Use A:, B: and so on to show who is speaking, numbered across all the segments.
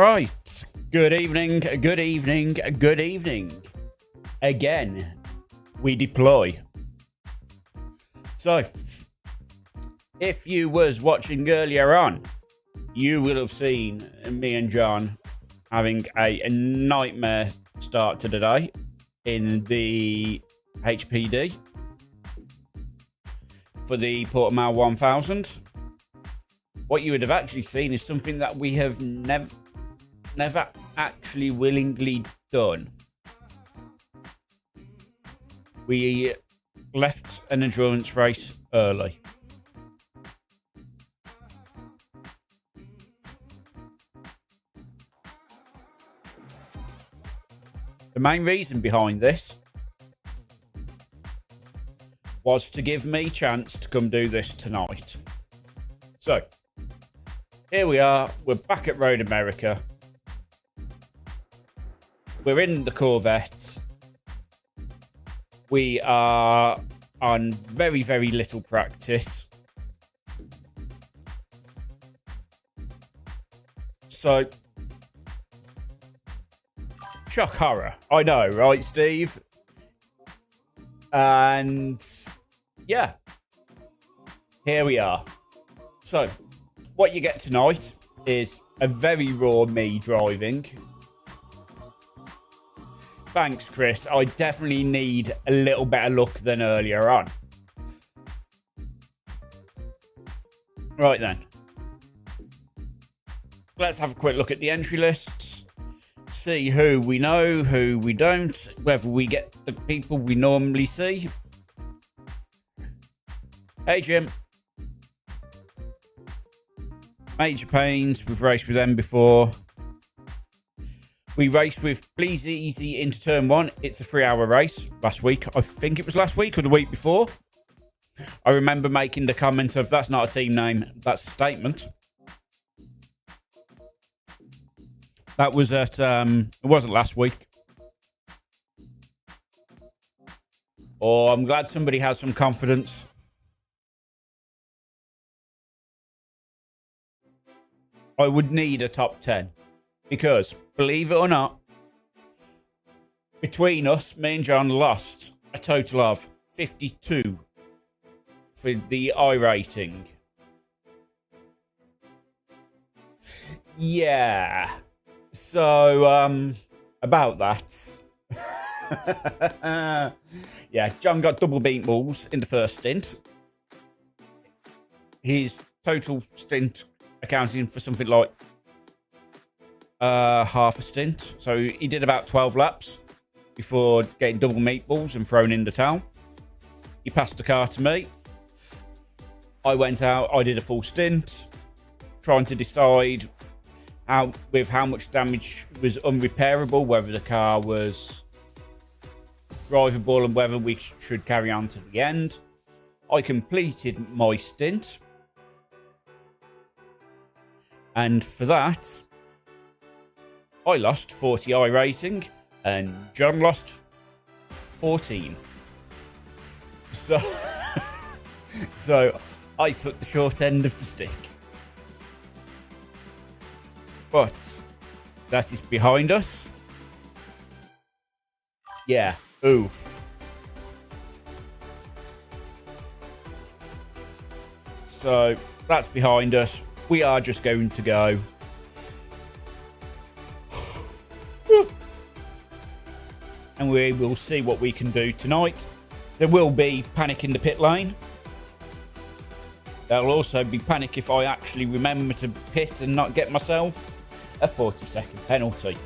A: Right, good evening, good evening, good evening. Again, we deploy. So, if you was watching earlier on, you will have seen me and John having a nightmare start to the day in the HPD for the Portimão 1000. What you would have actually seen is something that we have never actually willingly done. We left an endurance race early. The main reason behind this was to give me a chance to come do this tonight. So, here we are. We're back at Road America. We're in the Corvette. We are on very, very little practice. So, shock horror. I know, right, Steve? And yeah, here we are. So, what you get tonight is a very raw me driving. Thanks, Chris. I definitely need a little better luck than earlier on. Right then. Let's have a quick look at the entry lists. See who we know, who we don't, whether we get the people we normally see. Hey, Jim. Major Pains, we've raced with them before. We raced with Please Easy into turn one. It's a 3-hour race last week. I think it was last week or the week before. I remember making the comment of, that's not a team name, that's a statement. That was at, it wasn't last week. Oh, I'm glad somebody has some confidence. I would need a top 10. Because, believe it or not, between us, me and John lost a total of 52 for the iRacing. Yeah. So, about that. Yeah, John got double meatballs in the first stint. His total stint accounting for something like half a stint. So he did about 12 laps before getting double meatballs and thrown in the towel. He passed the car to me. I went out, I did a full stint, trying to decide how much damage was unrepairable, whether the car was drivable and whether we should carry on to the end. I completed my stint. And for that, I lost 40 iRacing and John lost 14. So, so I took the short end of the stick. But that is behind us. Yeah, oof. So that's behind us. We are just going to go. And we will see what we can do tonight. There will be panic in the pit lane. There'll also be panic if I actually remember to pit and not get myself a 40-second penalty.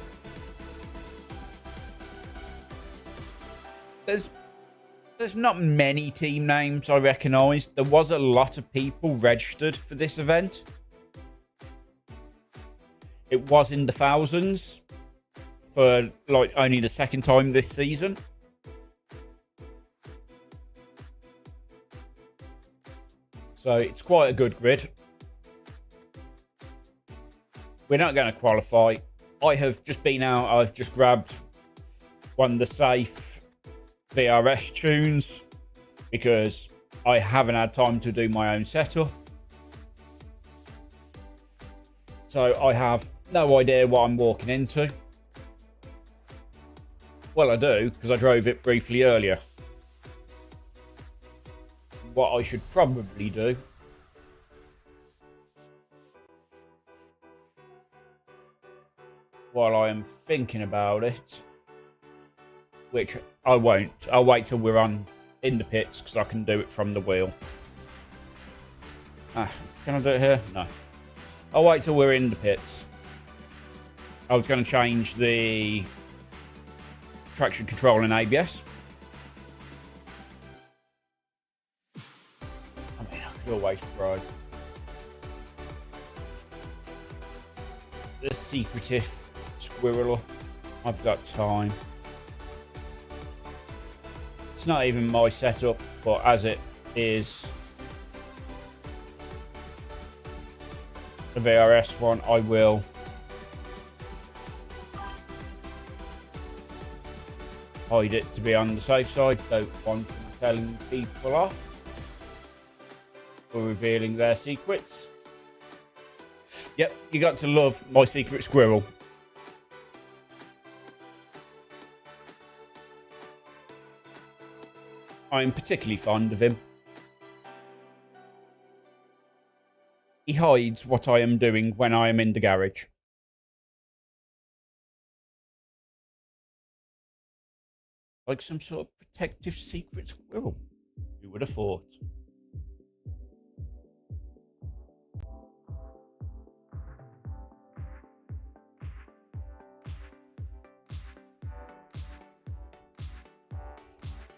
A: There's not many team names I recognise. There was a lot of people registered for this event. It was in the thousands for like only the second time this season. So it's quite a good grid. We're not going to qualify. I have just been out. I've just grabbed one of the safe VRS tunes because I haven't had time to do my own setup. So I have no idea what I'm walking into. Well, I do, because I drove it briefly earlier. What I should probably do while I am thinking about it, which I won't. I'll wait till we're in the pits because I can do it from the wheel. Can I do it here? No. I'll wait till we're in the pits. I was going to change the traction control in ABS. I mean, I could always try. The secretive squirrel. I've got time. It's not even my setup, but as it is the VRS one, I will hide it to be on the safe side. Don't want them telling people off or revealing their secrets. Yep, you got to love my secret squirrel. I'm particularly fond of him. He hides what I am doing when I am in the garage. Like some sort of protective secret squirrel. Who would have thought?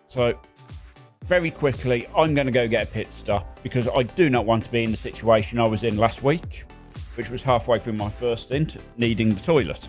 A: So, very quickly, I'm going to go get a pit stop because I do not want to be in the situation I was in last week, which was halfway through my first stint, needing the toilet.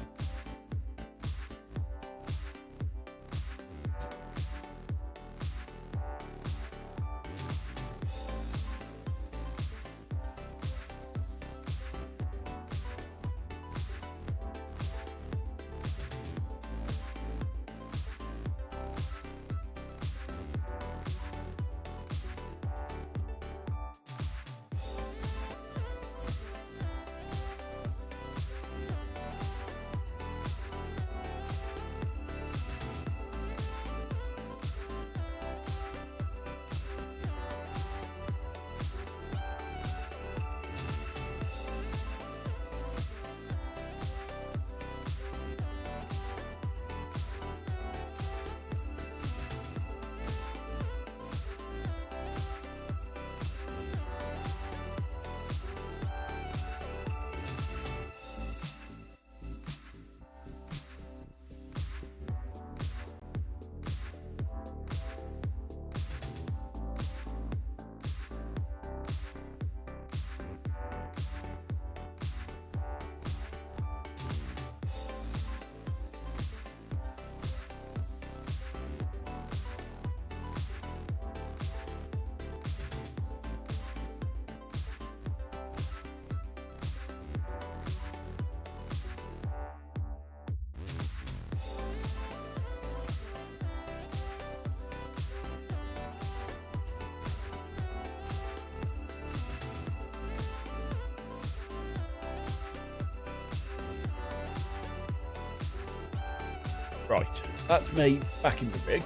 A: Right, that's me back in the rig.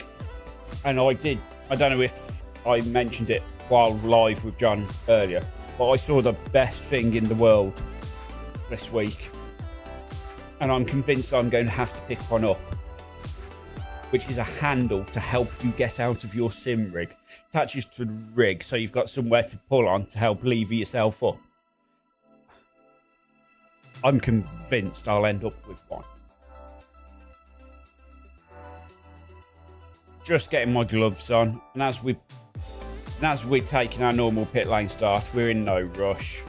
A: And I don't know if I mentioned it while live with John earlier, but I saw the best thing in the world this week. And I'm convinced I'm going to have to pick one up, which is a handle to help you get out of your sim rig. Attaches to the rig, so you've got somewhere to pull on to help lever yourself up. I'm convinced I'll end up with one. Just getting my gloves on, and as we're taking our normal pit lane start, we're in no rush.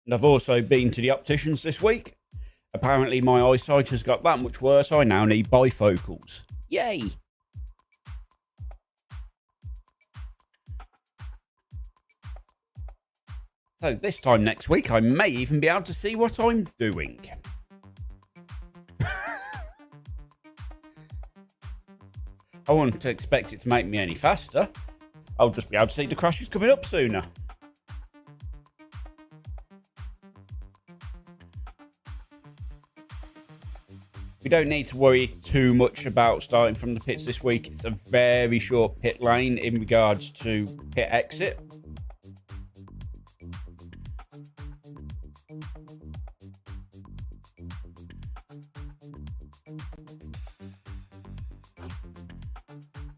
A: And I've also been to the opticians this week. Apparently my eyesight has got that much worse. I now need bifocals. Yay! So this time next week, I may even be able to see what I'm doing. I wouldn't expect it to make me any faster. I'll just be able to see the crashes coming up sooner. We don't need to worry too much about starting from the pits this week. It's a very short pit lane in regards to pit exit.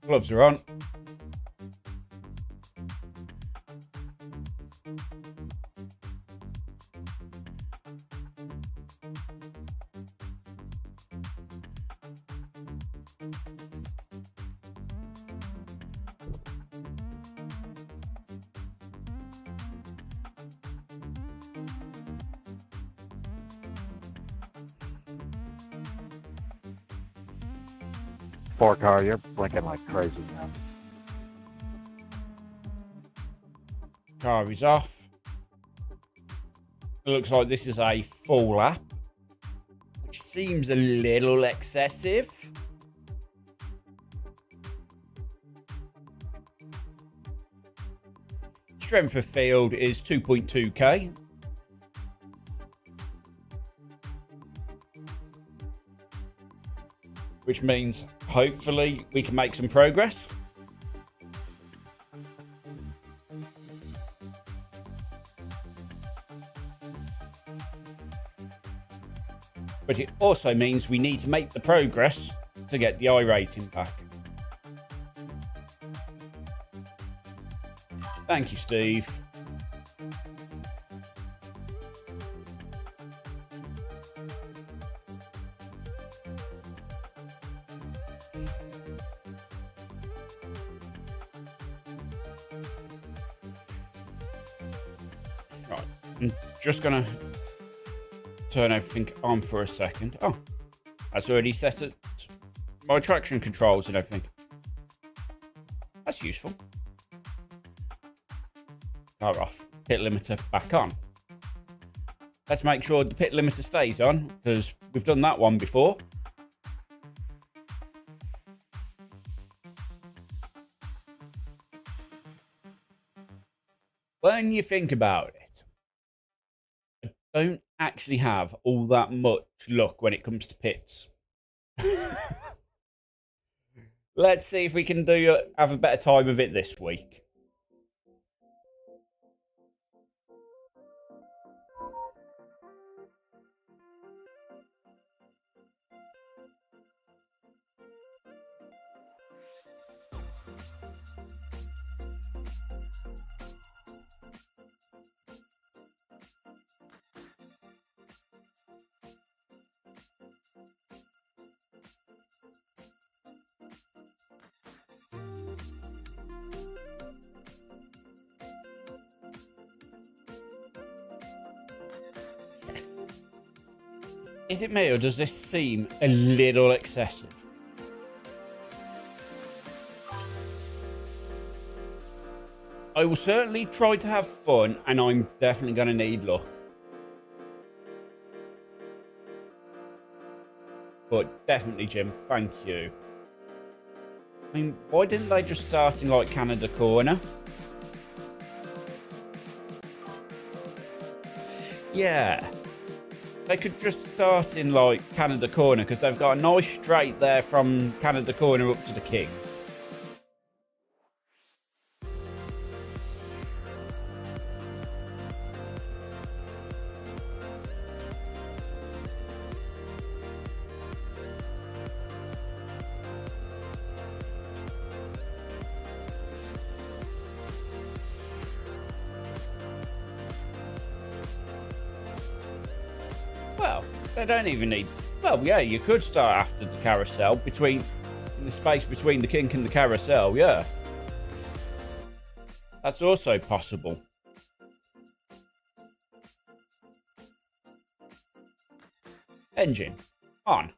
A: Gloves are on.
B: Poor car, you're blinking like crazy, man.
A: Car is off. It looks like this is a full lap, which seems a little excessive. Strength of field is 2.2k. Which means hopefully we can make some progress. But it also means we need to make the progress to get the I rating back. Thank you, Steve. Right, I'm just gonna turn everything on for a second. Oh, that's already set at my traction controls and everything. That's useful. Car off. Pit limiter back on. Let's make sure the pit limiter stays on, because we've done that one before. When you think about it, I don't actually have all that much luck when it comes to pits. Let's see if we can have a better time of it this week. Is it me, or does this seem a little excessive? I will certainly try to have fun, and I'm definitely going to need luck. But definitely, Jim, thank you. I mean, why didn't they just start in, like, Canada Corner? Yeah. They could just start in, like, Canada Corner, because they've got a nice straight there from Canada Corner up to the King. Well, they don't even need... Well, yeah, you could start after the carousel, in the space between the kink and the carousel, yeah. That's also possible. Engine on.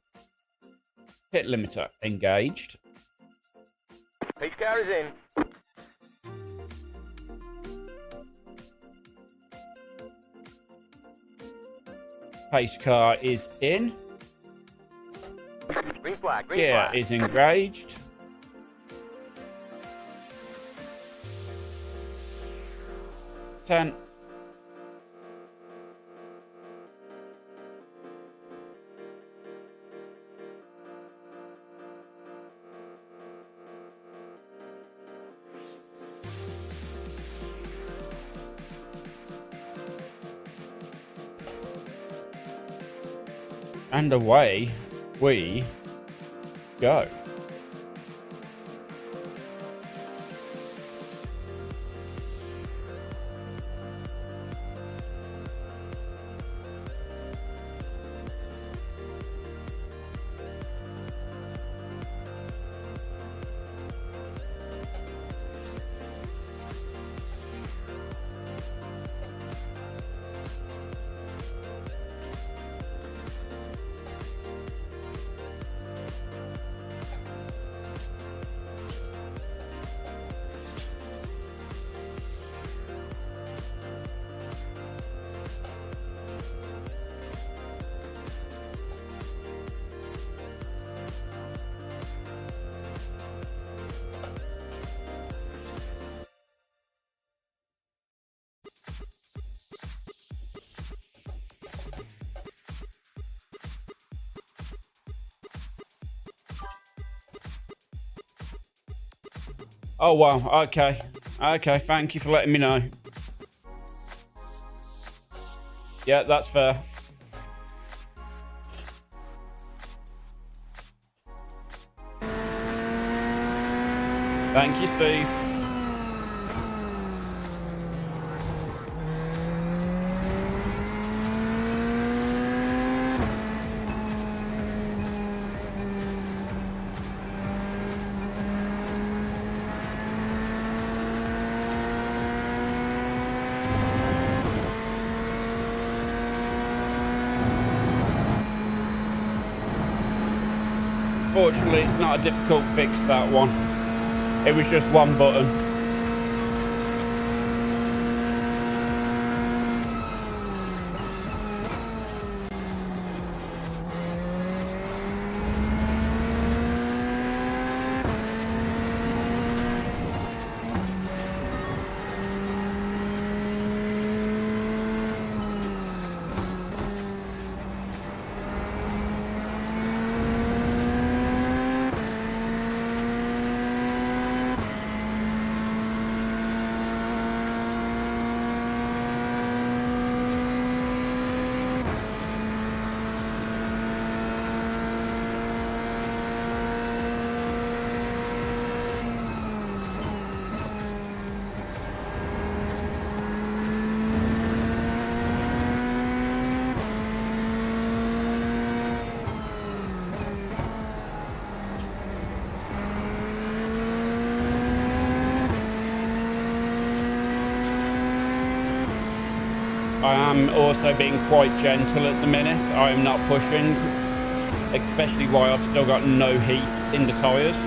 A: Pit limiter engaged.
C: Pace car is in.
A: Pace car is in.
C: Green flag, green
A: Gear
C: flag.
A: is engaged. Ten. And away we go. Oh, wow. Okay. Okay. Thank you for letting me know. Yeah, that's fair. Thank you, Steve. Fortunately, it's not a difficult fix, that one. It was just one button. I am also being quite gentle at the minute. I am not pushing, especially while I've still got no heat in the tyres.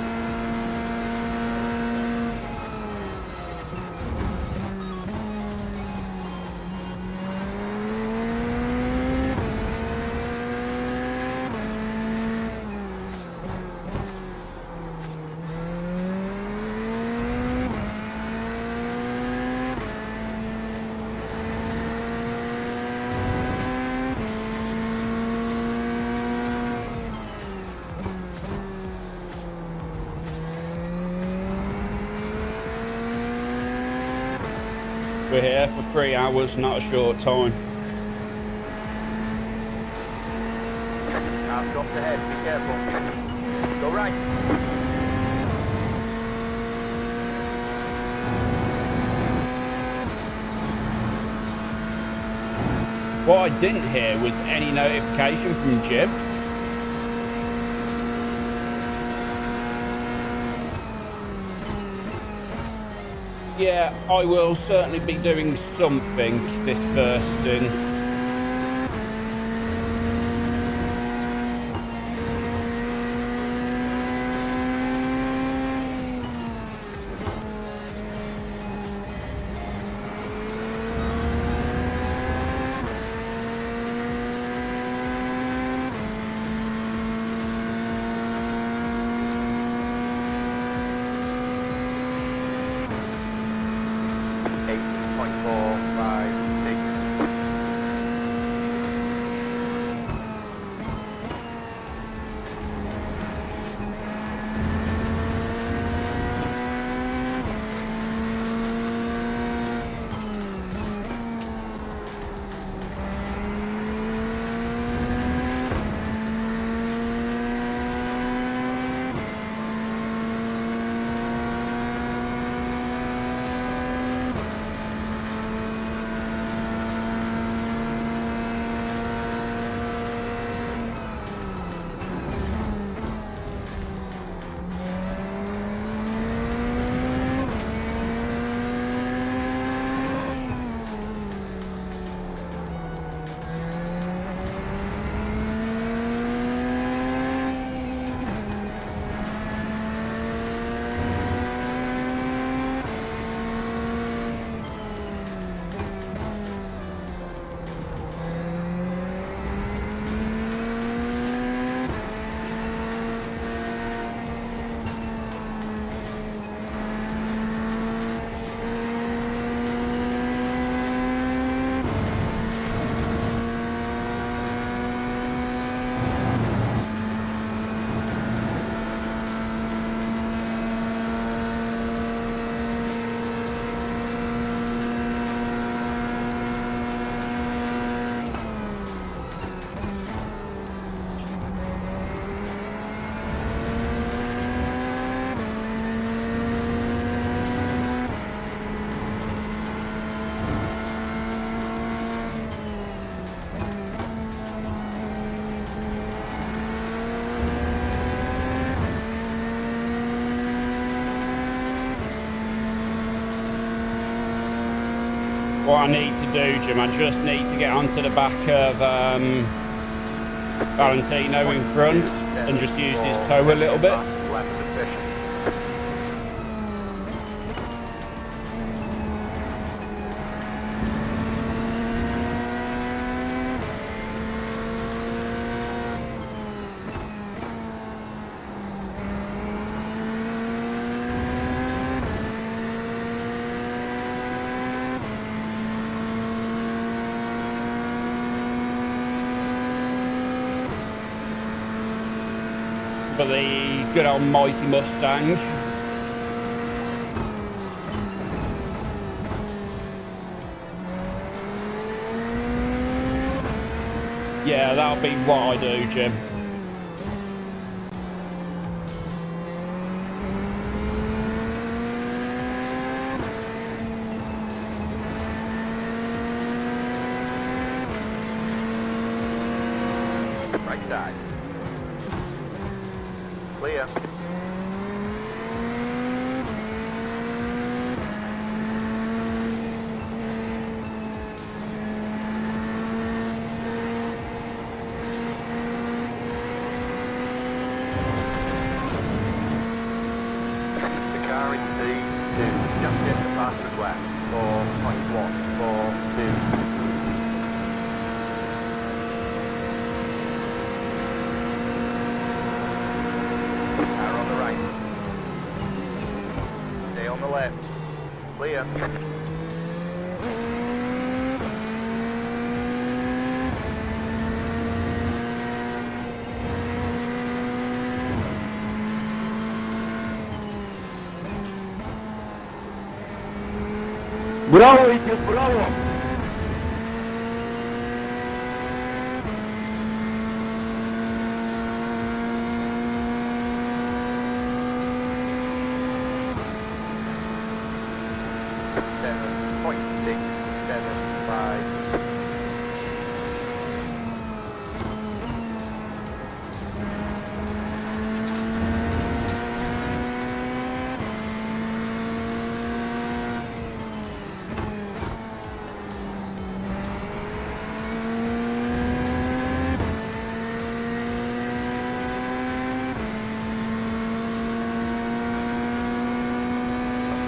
A: We're here for 3 hours, not a short time.
C: I've dropped ahead, be careful. Go right.
A: What I didn't hear was any notification from Jim. Yeah, I will certainly be doing something this first stint. What I need to do, Jim, I just need to get onto the back of Valentino in front and just use his toe a little bit. But the good old mighty Mustang. Yeah, that'll be what I do, Jim.
C: Right side. Clear. The car in C2, just get the fastest lap. 4.142. On the left. Clear.
B: Bravo, idiot, bravo!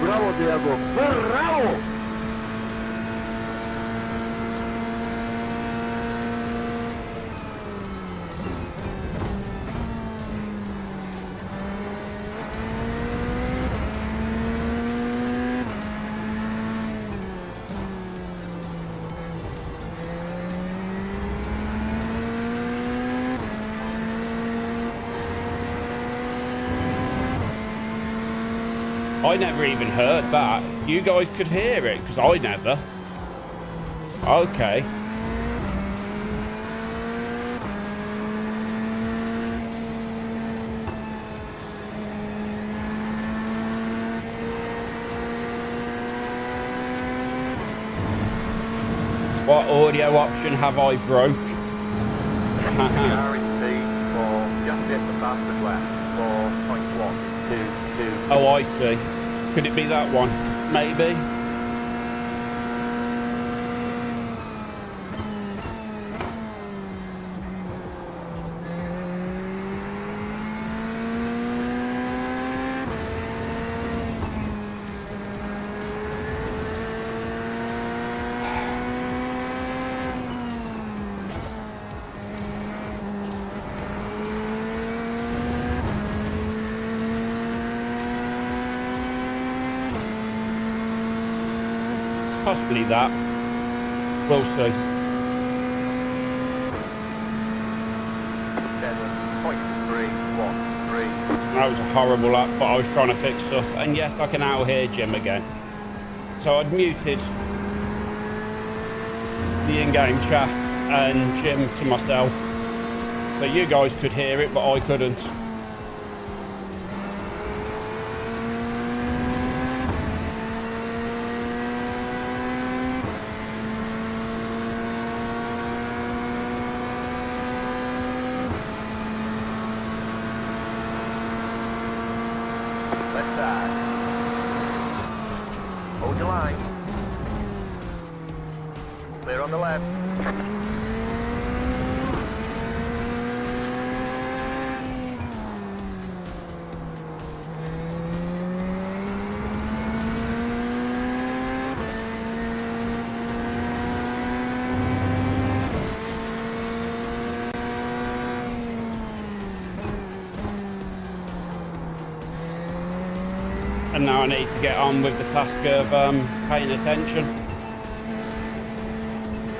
B: Bravo, Diego! Bravo!
A: I never even heard that. You guys could hear it, because I never. Okay. What audio option have I broke?
C: Car in C4, just get the fastest lap. 4.122.
A: Oh, I see. Could it be that one? Maybe. Possibly that. We'll see.
C: 7.313.
A: That was a horrible lap, but I was trying to fix stuff. And yes, I can now hear Jim again. So I'd muted the in-game chat and Jim to myself. So you guys could hear it, but I couldn't.
C: Left side. Hold your line. Clear on the left.
A: And now I need to get on with the task of paying attention.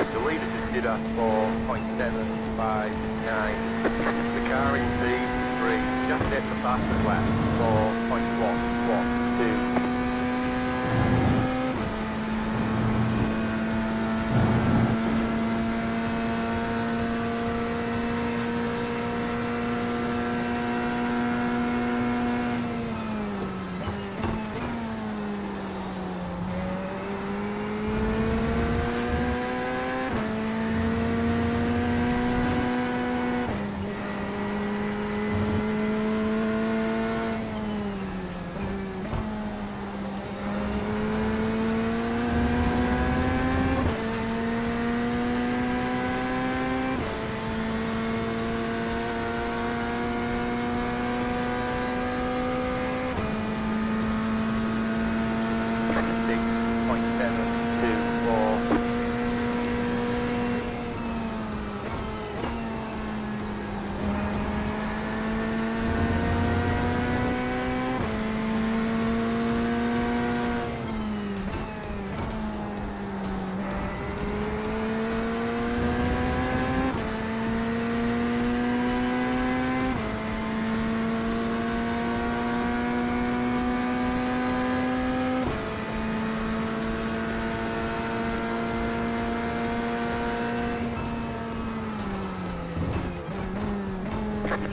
C: The leader just did us for 0.759. The car in P3 just hit the fastest lap for 0.112.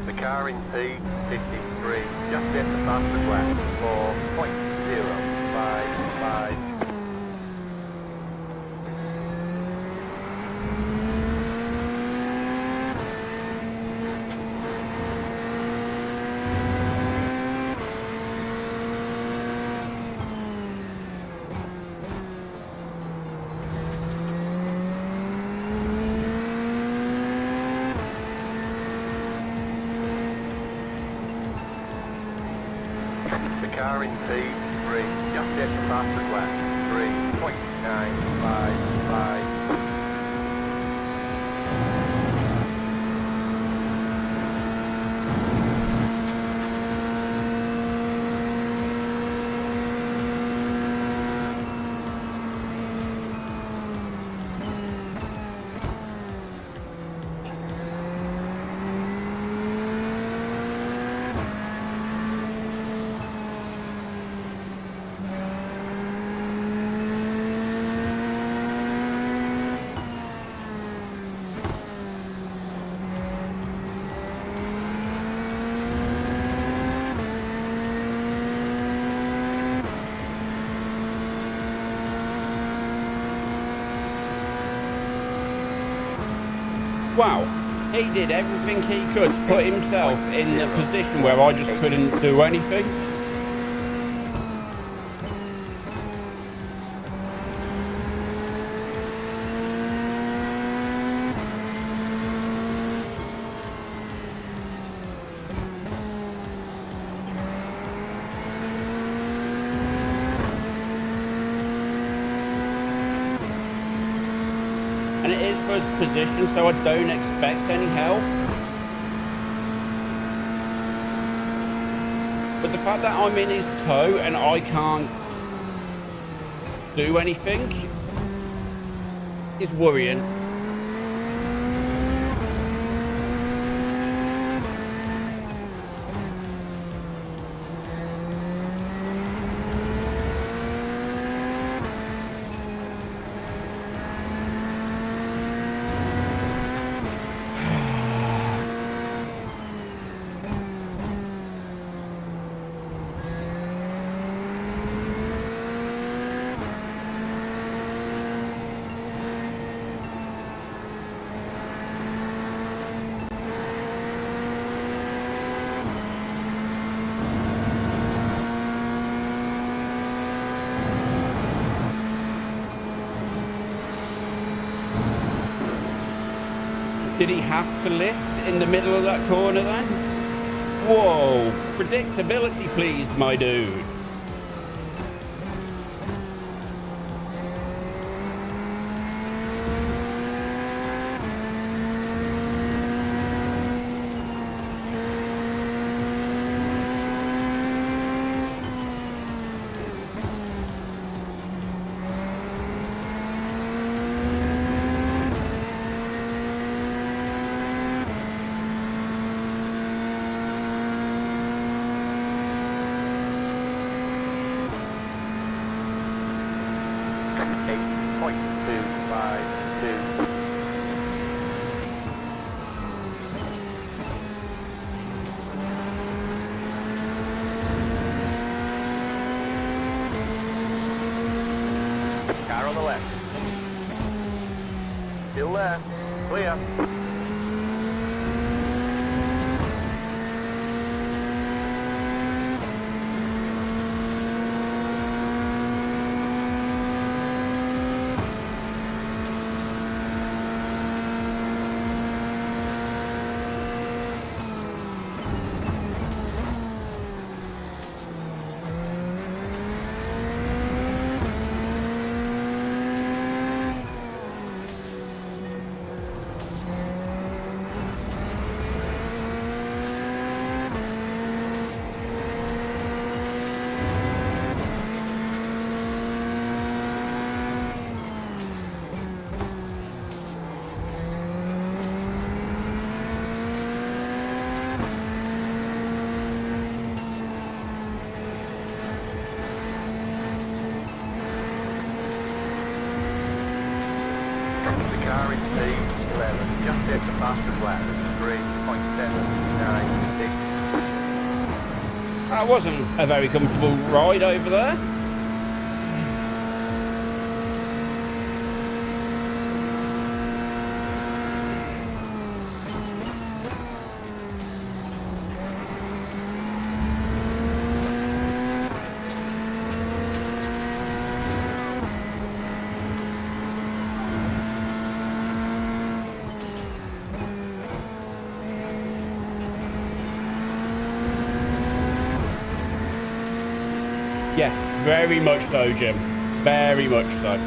C: The car in P53 just hit the fastest lap for 0.055. The car in P3 just hit the fastest lap, 3.955.
A: Wow, he did everything he could to put himself in a position where I just couldn't do anything. And it is first position, so I don't expect any help. But the fact that I'm in his toe and I can't do anything is worrying. Did he have to lift in the middle of that corner then? Whoa, predictability please, my dude.
C: Car on the left. Still there. Clear. Car in P11, just hit the fastest lap, 3.796.
A: That wasn't a very comfortable ride over there. Yes, very much so, Jim. Very much so.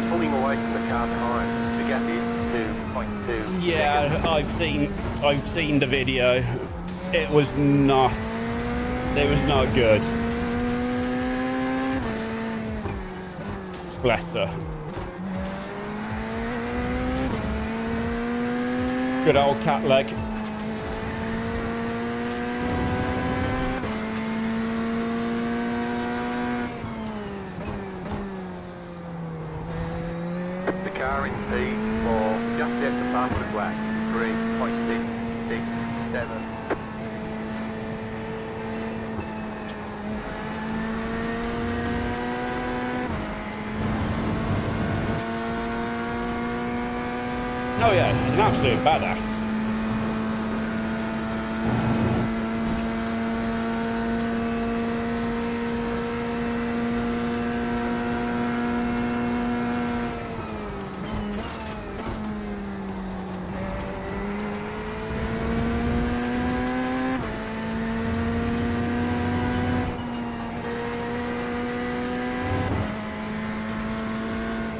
C: Pulling away from the car behind. The gap is 2.2.
A: Yeah, I've seen the video. It was not good. Bless her. Good old cat leg.
C: Car in P4, just hit the fastest lap, 3.667.
A: Oh yeah, she's an absolute badass.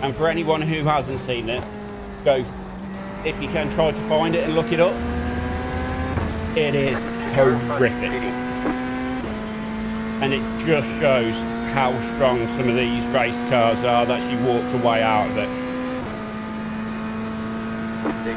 A: And for anyone who hasn't seen it, go, if you can, try to find it and look it up. It is horrific. And it just shows how strong some of these race cars are that she walked away out of it.
C: 6.302.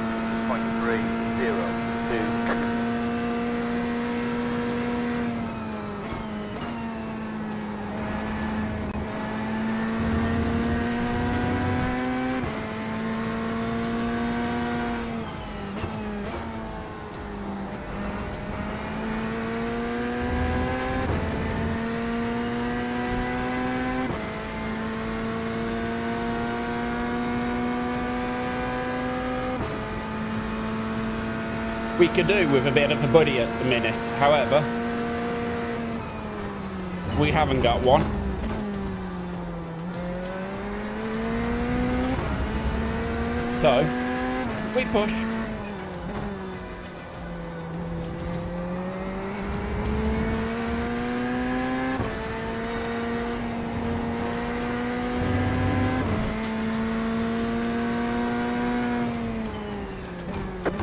A: we could do with a bit of a buddy at the minute. However, we haven't got one. So, we push.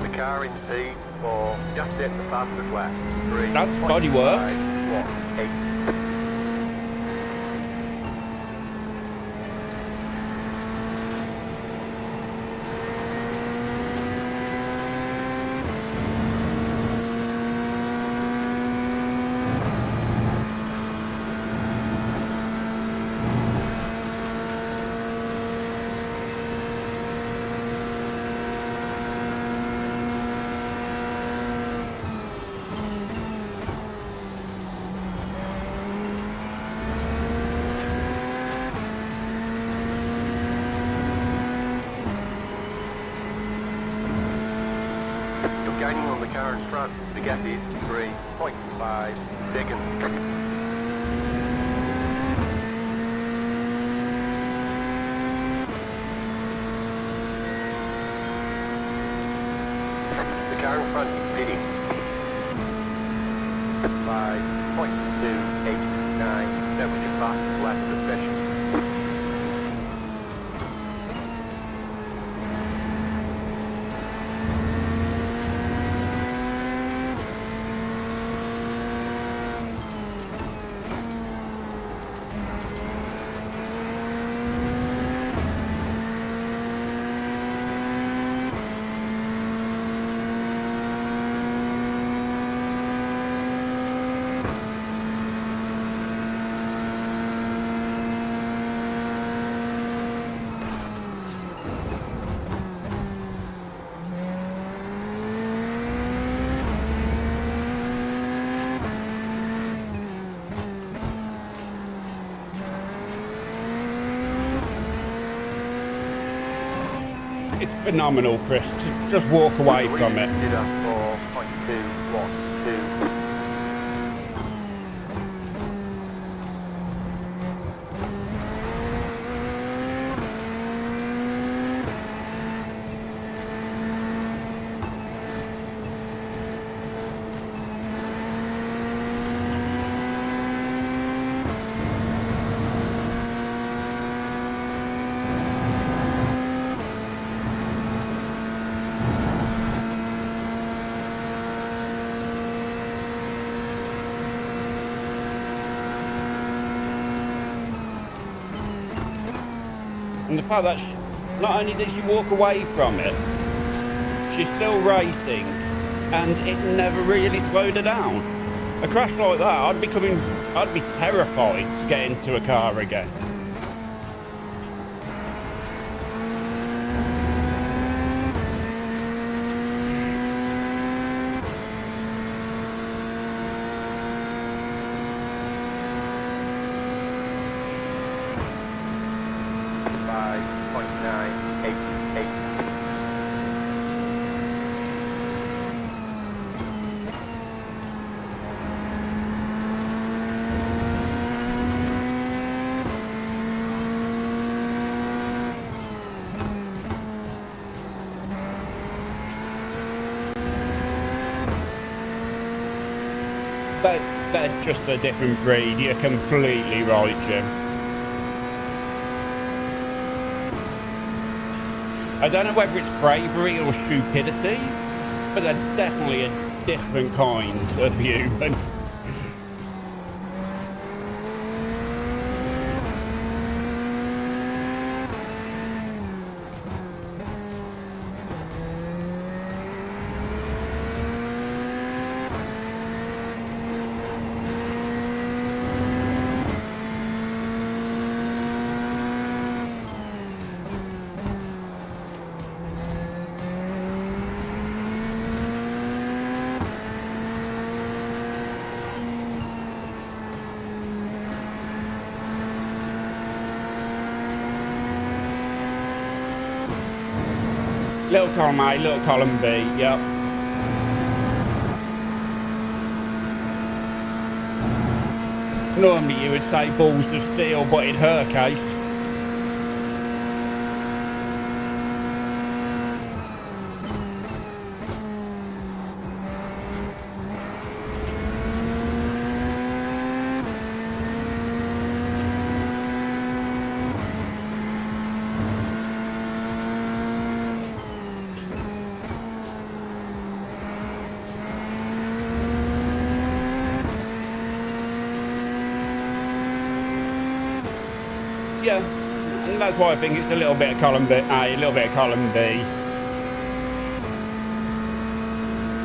C: The car in P4, just hit the fastest lap. 3.
A: That's body work.
C: 1, 8. Gaining on the car in front to get is 3.5 seconds. The car in front is pitting. 5.289. That was your fastest lap of the session.
A: It's phenomenal, Chris, to just walk away from it.
C: Did a 4.212.
A: And the fact that not only did she walk away from it, she's still racing, and it never really slowed her down. A crash like that, I'd be terrified to get into a car again. They're just a different breed. You're completely right, Jim. I don't know whether it's bravery or stupidity, but they're definitely a different kind of human. Little column A, little column B, yep. Normally you would say balls of steel, but in her case, yeah, and that's why I think it's a little bit of column B, A, a little bit of column B.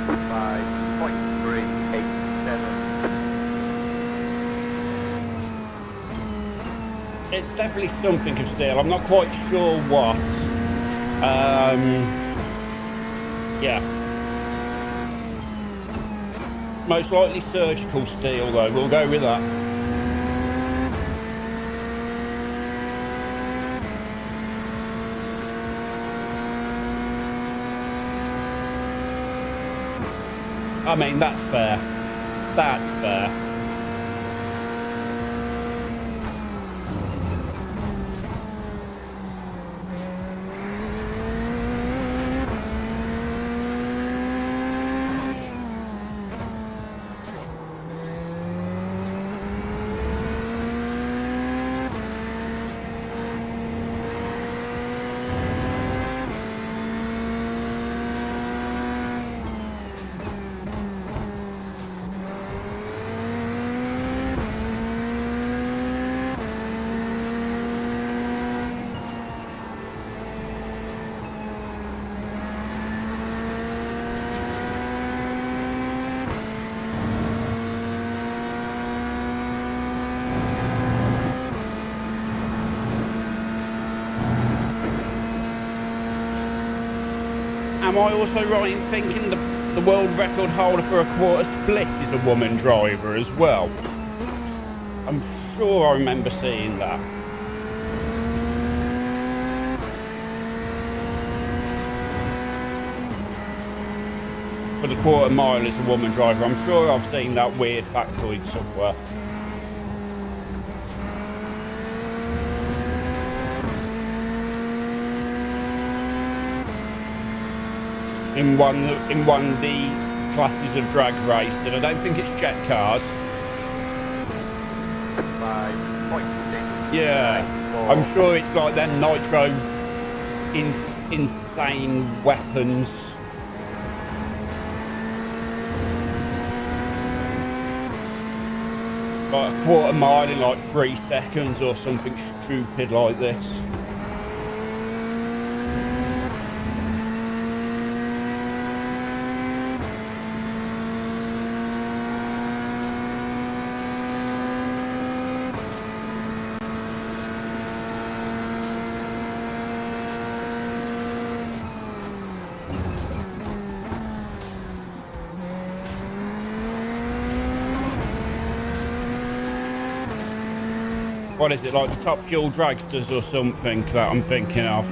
C: 5.387.
A: It's definitely something of steel. I'm not quite sure what. Yeah. Most likely surgical steel, though. We'll go with that. I mean, that's fair. That's fair. Am I also right in thinking the world record holder for a quarter split is a woman driver as well? I'm sure I remember seeing that. For the quarter mile is a woman driver. I'm sure I've seen that weird factoid somewhere. In one of the classes of drag race, and I don't think it's jet cars.
C: 5.6.
A: Yeah, I'm sure it's like them nitro insane weapons. Like a quarter mile in like 3 seconds or something stupid like this. What is it, like the Top Fuel dragsters or something that I'm thinking of?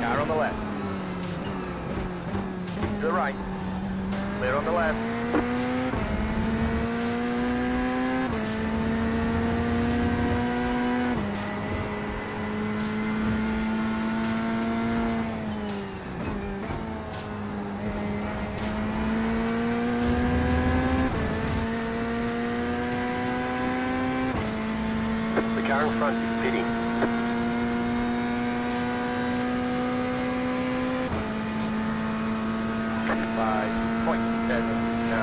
C: Car on the left. To the right. Clear on the left. The car in front is pitting.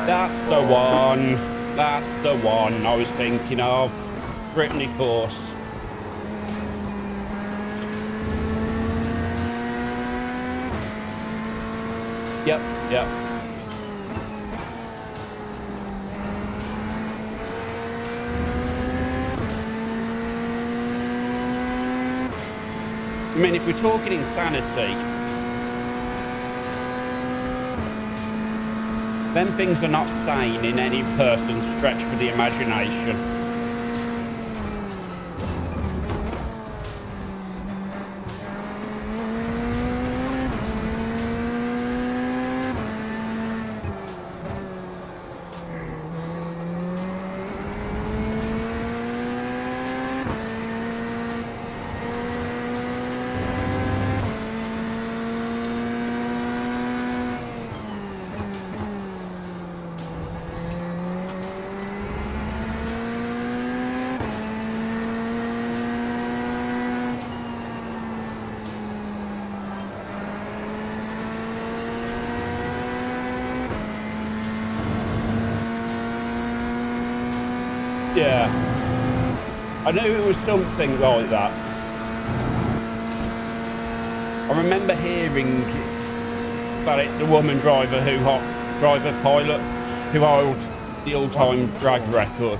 A: That's the one. That's the one I was thinking of. Brittany Force. Yep, yep. I mean, if we're talking insanity, then things are not sane in any person's stretch for the imagination. Yeah, I knew it was something like that. I remember hearing that it's a woman driver pilot who holds the all-time drag record.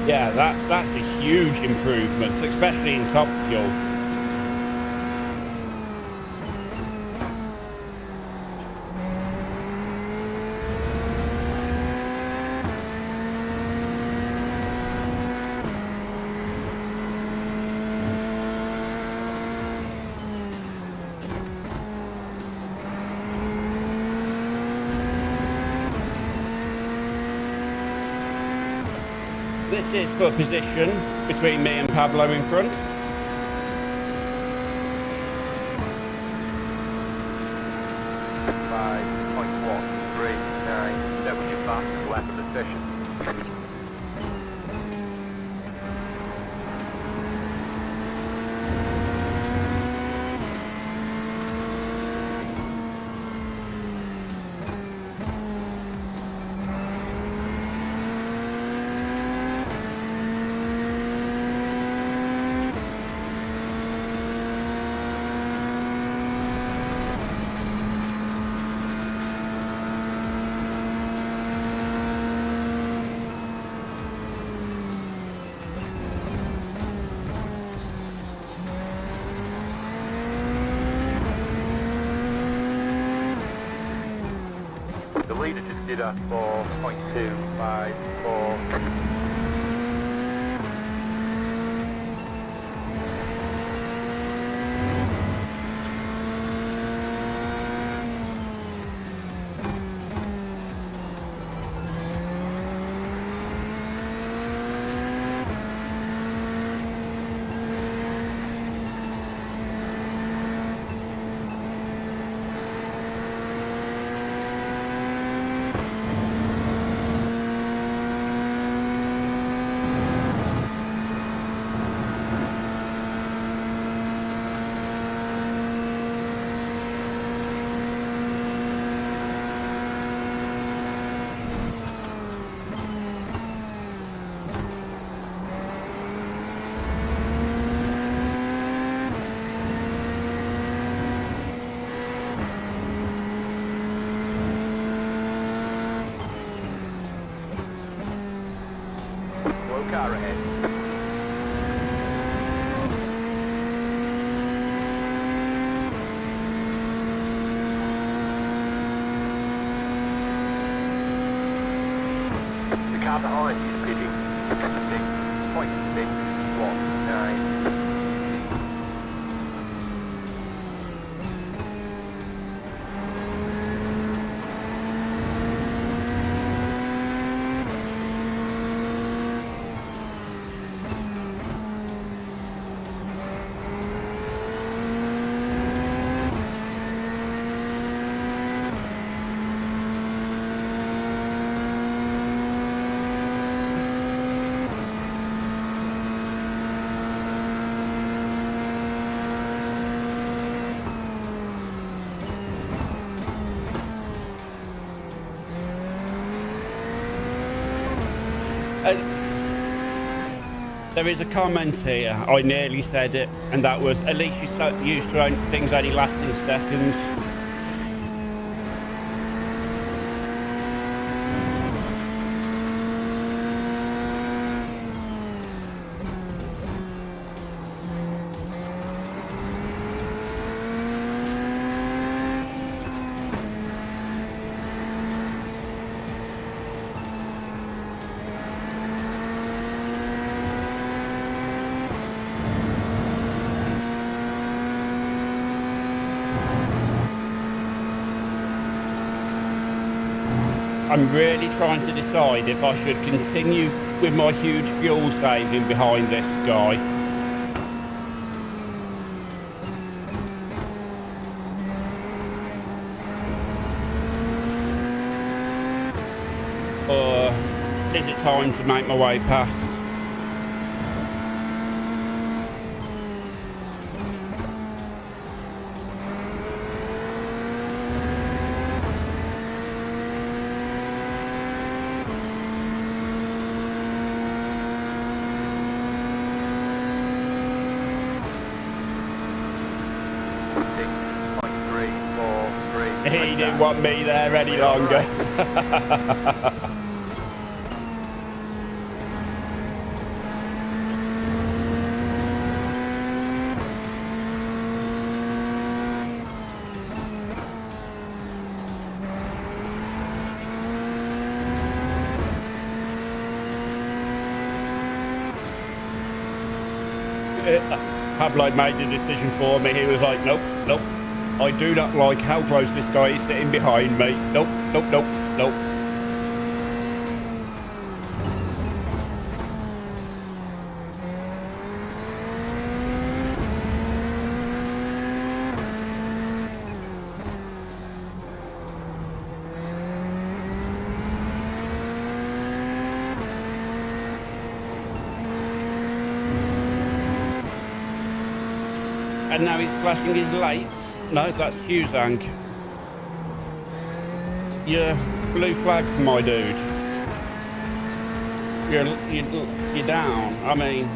A: Yeah, that's a huge improvement, especially in top fuel. This is for position between me and Pablo in front.
C: Fastest lap of the session. The leader just did a 4.254. car ahead. The car behind you is pitting 6.619.
A: There is a comment here. I nearly said it, and that was, at least you're so used to things only lasting seconds. I'm really trying to decide if I should continue with my huge fuel saving behind this guy. Or is it time to make my way past? He didn't want me there any longer. Pablo made the decision for me. He was like, nope, nope. I do not like how close this guy is sitting behind me. Nope, nope, nope, nope. And now he's flashing his lights. No, that's Huzang. You're blue flagged, my dude. You're down. I mean...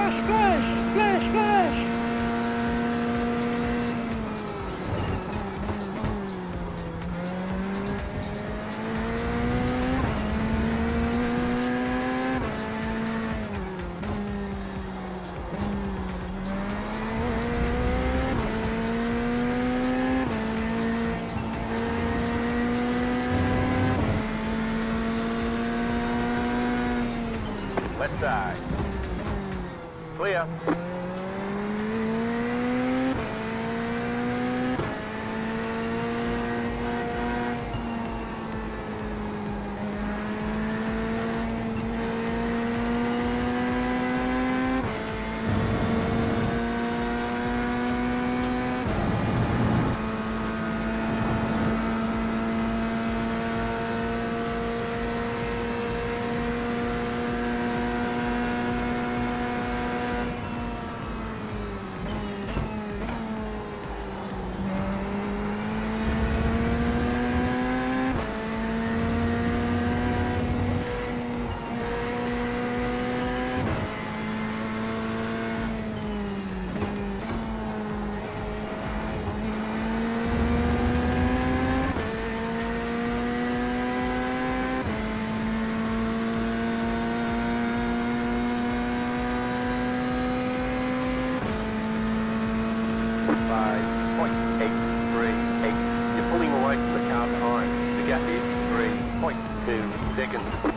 A: Flash, flash, flash, flash.
C: Left side. Clear. You're pulling away from the car behind. The gap is 3.2 seconds.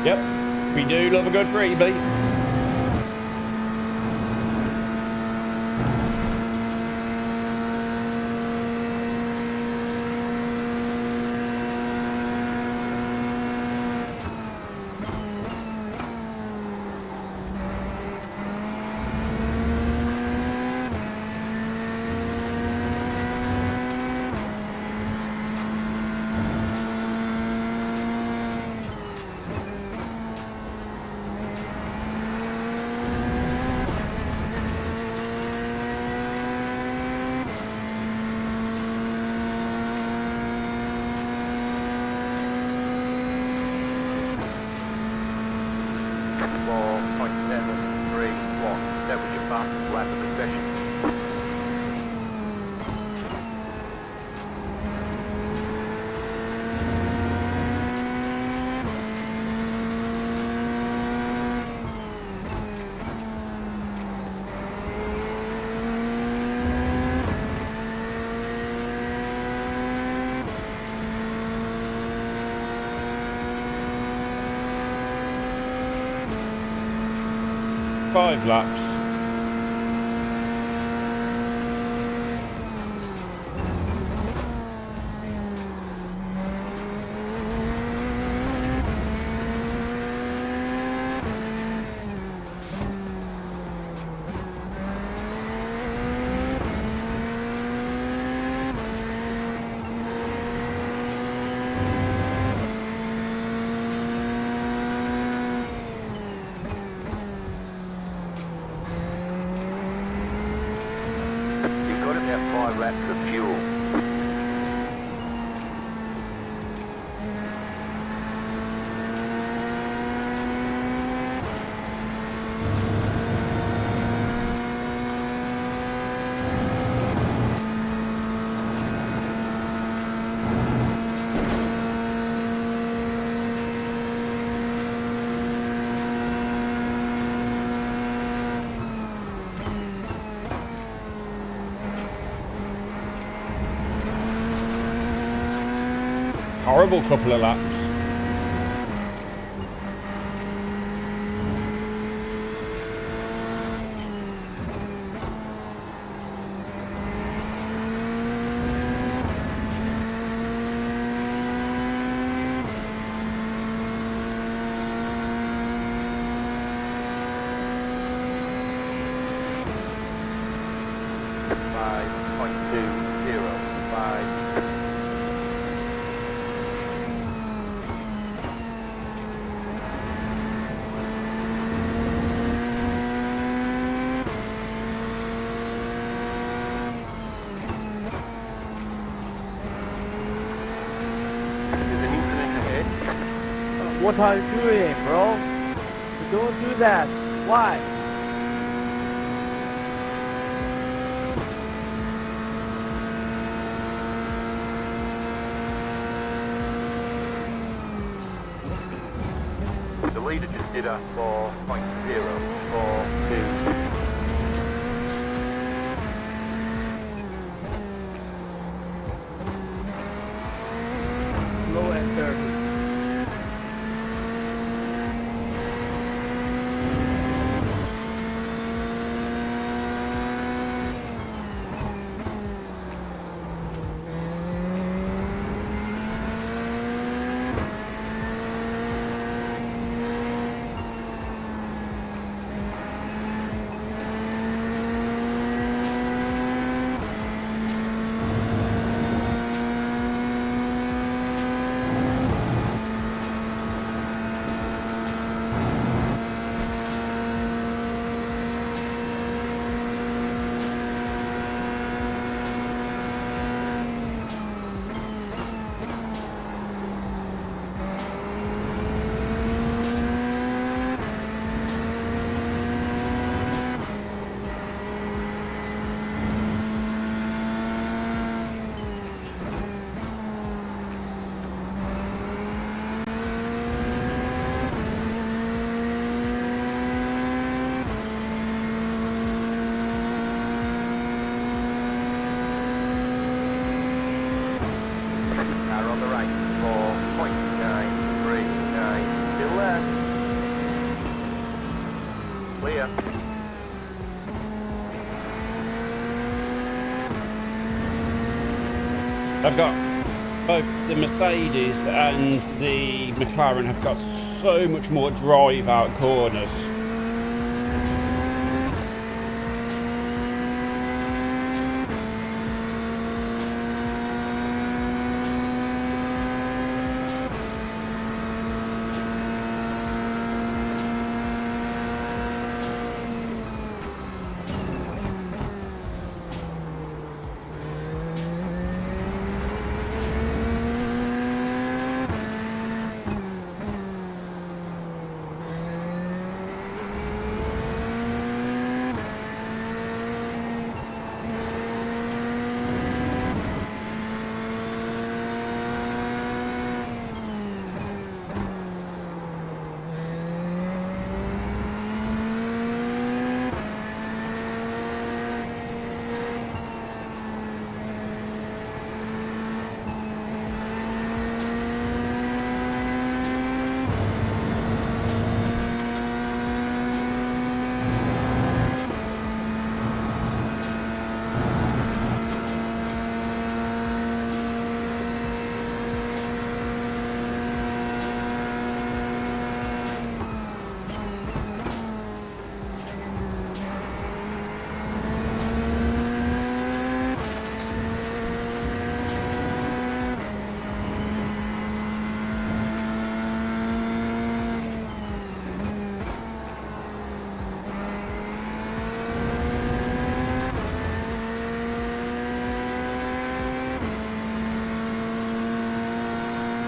A: Yep, we do love a good freebie. That was your fastest lap of the session. Five laps.
C: About 5 laps of fuel.
A: horrible couple of laps.
B: What are you doing, bro? You don't do that. Why?
C: The leader just did a 4.042.
B: Low and dirty.
C: On the right, 4.939, still there. Clear.
A: I've got both the Mercedes and the McLaren have got so much more drive out corners.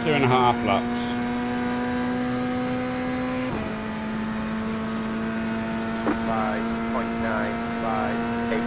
A: Two and a half laps.
C: Five point nine five eight.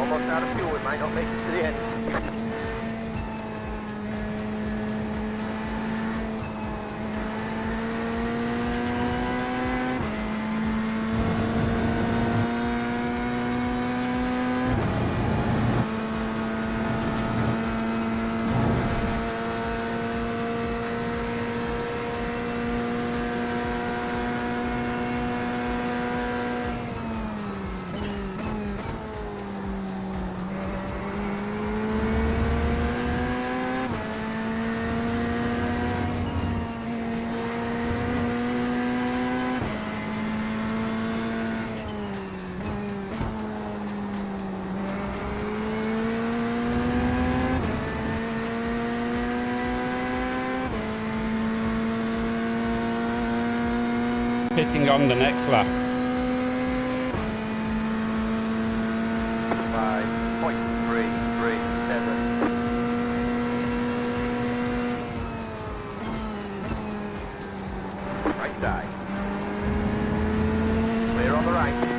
C: almost out of fuel. It might not make it to the end.
A: Pitting on the next lap.
C: 5.337. Right side. Clear on the right.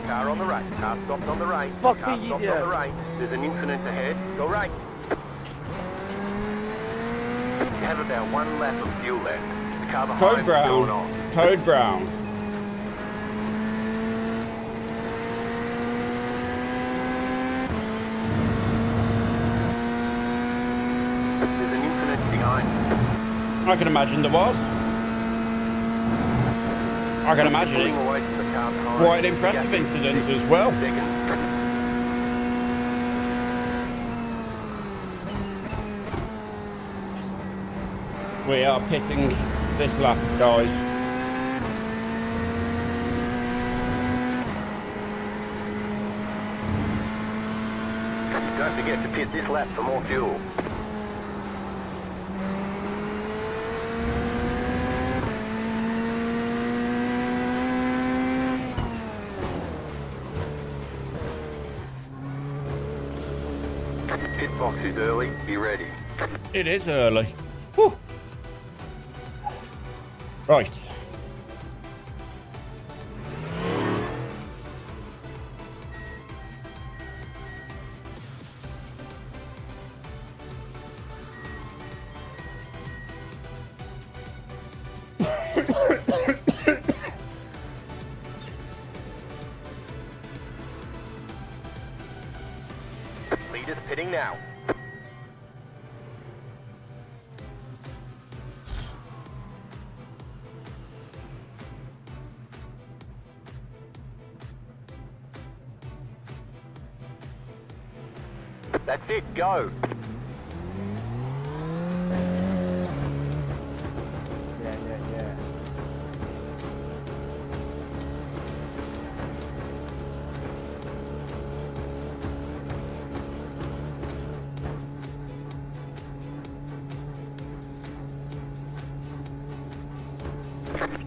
C: Car on the right. Car stopped on the right.
B: Fucking
C: Car stopped
B: idiot.
C: on the right. There's an incident ahead. Go right. You have about 1 lap of fuel left. The car behind
A: Code
C: is going
A: brown.
C: on.
A: Code brown.
C: There's an incident behind.
A: I can imagine there was. I can imagine
C: Pulling
A: it's
C: away from the car behind.
A: quite an impressive incident as well.
C: Seconds.
A: We are pitting this lap, guys.
C: Don't forget to pit this lap for more fuel. Pit box is early. Be ready.
A: It is early. Whew. Right.
C: Leaders pitting now. That's it, go.
B: Yeah.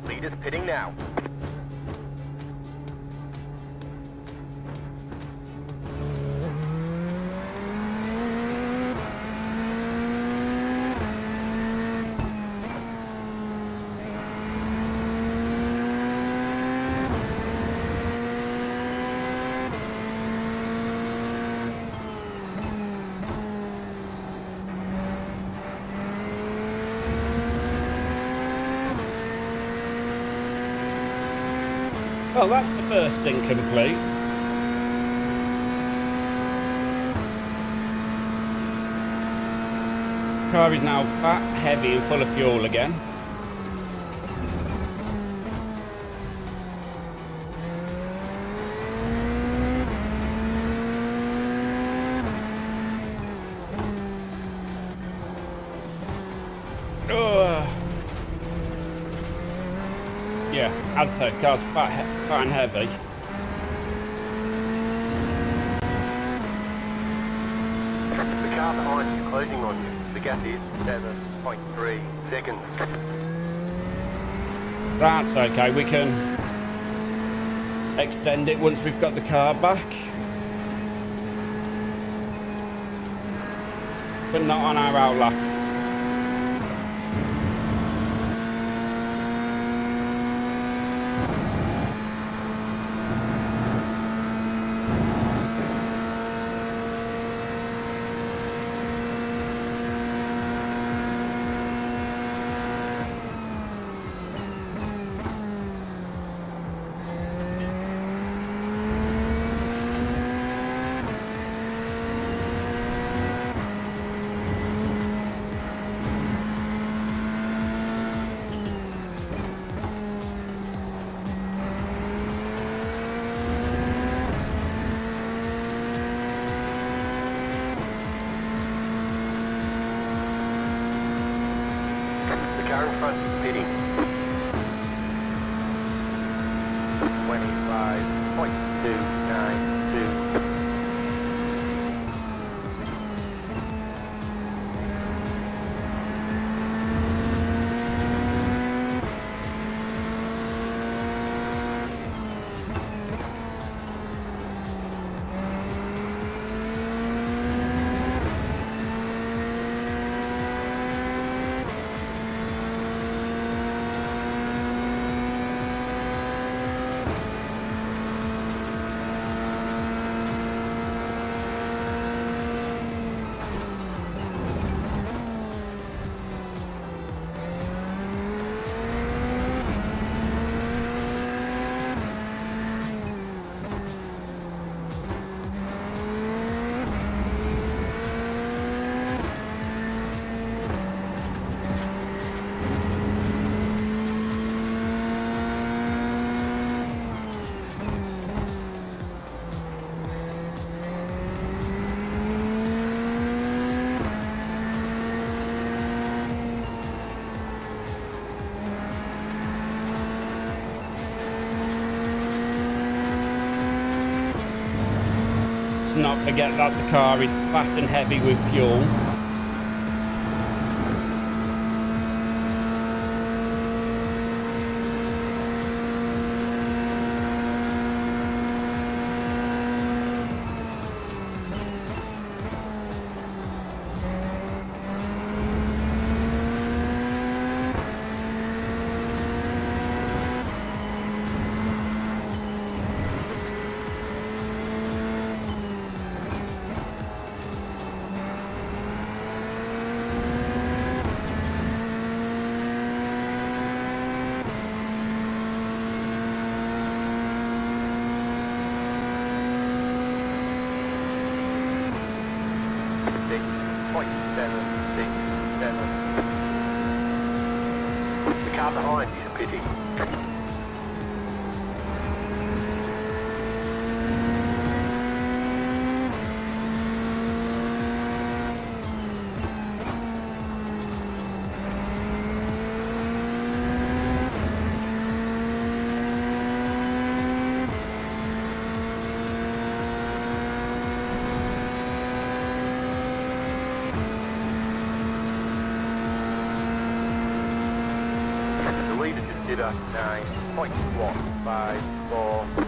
C: Leaders pitting now.
A: Well, that's the first thing complete. Car is now fat, heavy and full of fuel again. Yeah, as I said, car's fat and heavy.
C: The car behind you is closing on you. The gap is 7.3 seconds.
A: That's okay, we can extend it once we've got the car back. But not on our outlap.
C: The car in front is pitting. 25.292.
A: Not forget that the car is fat and heavy with fuel. The car behind is pitting. The leader just did a 9.154.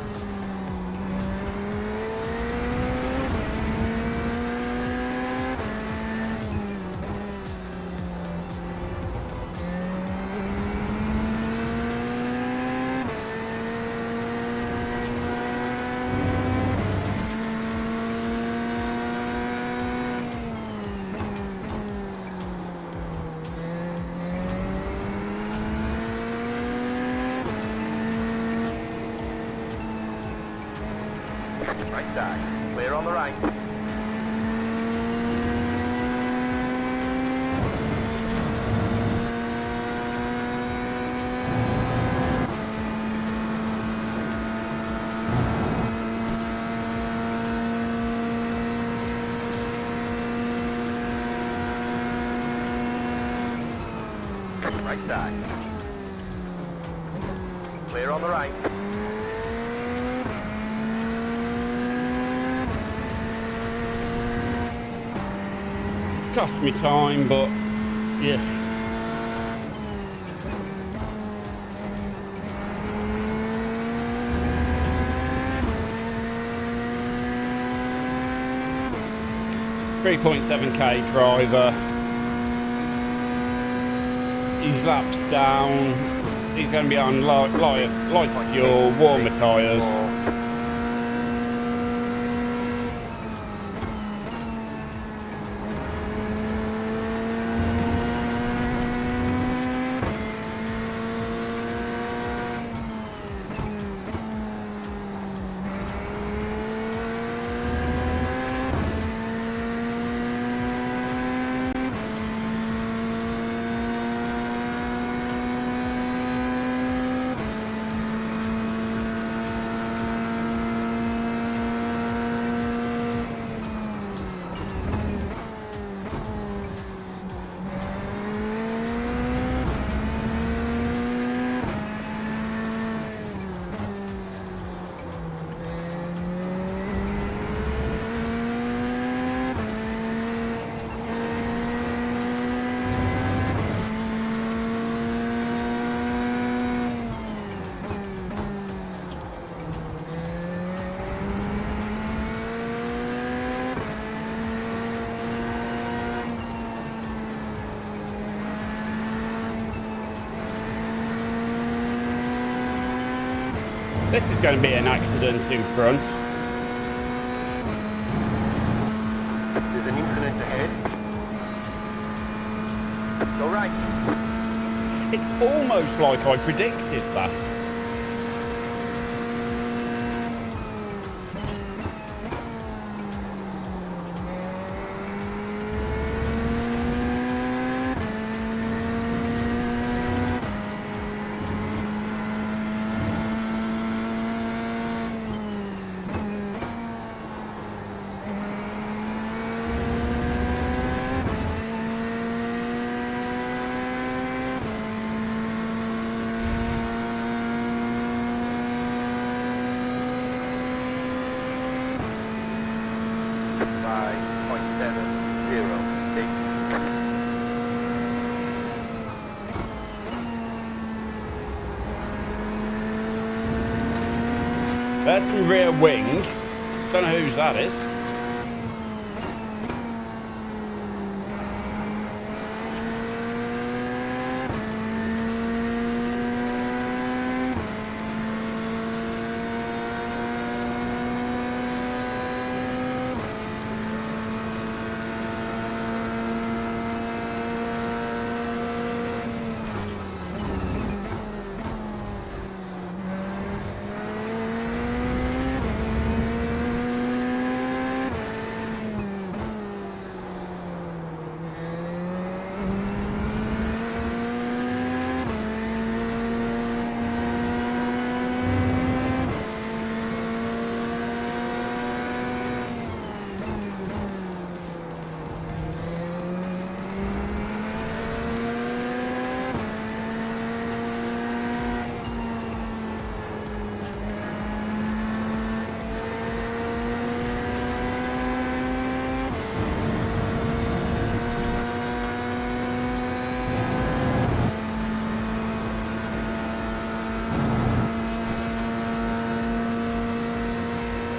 A: Right side, clear on the right. Right side.
C: Clear on the right.
A: Cost me time, but yes. .7k driver. His laps down. He's going to be on lighter fuel, warmer tyres. This is going to be an accident in front.
C: There's an incident ahead. Go right.
A: It's almost like I predicted that. There's some rear wing. Don't know whose that is.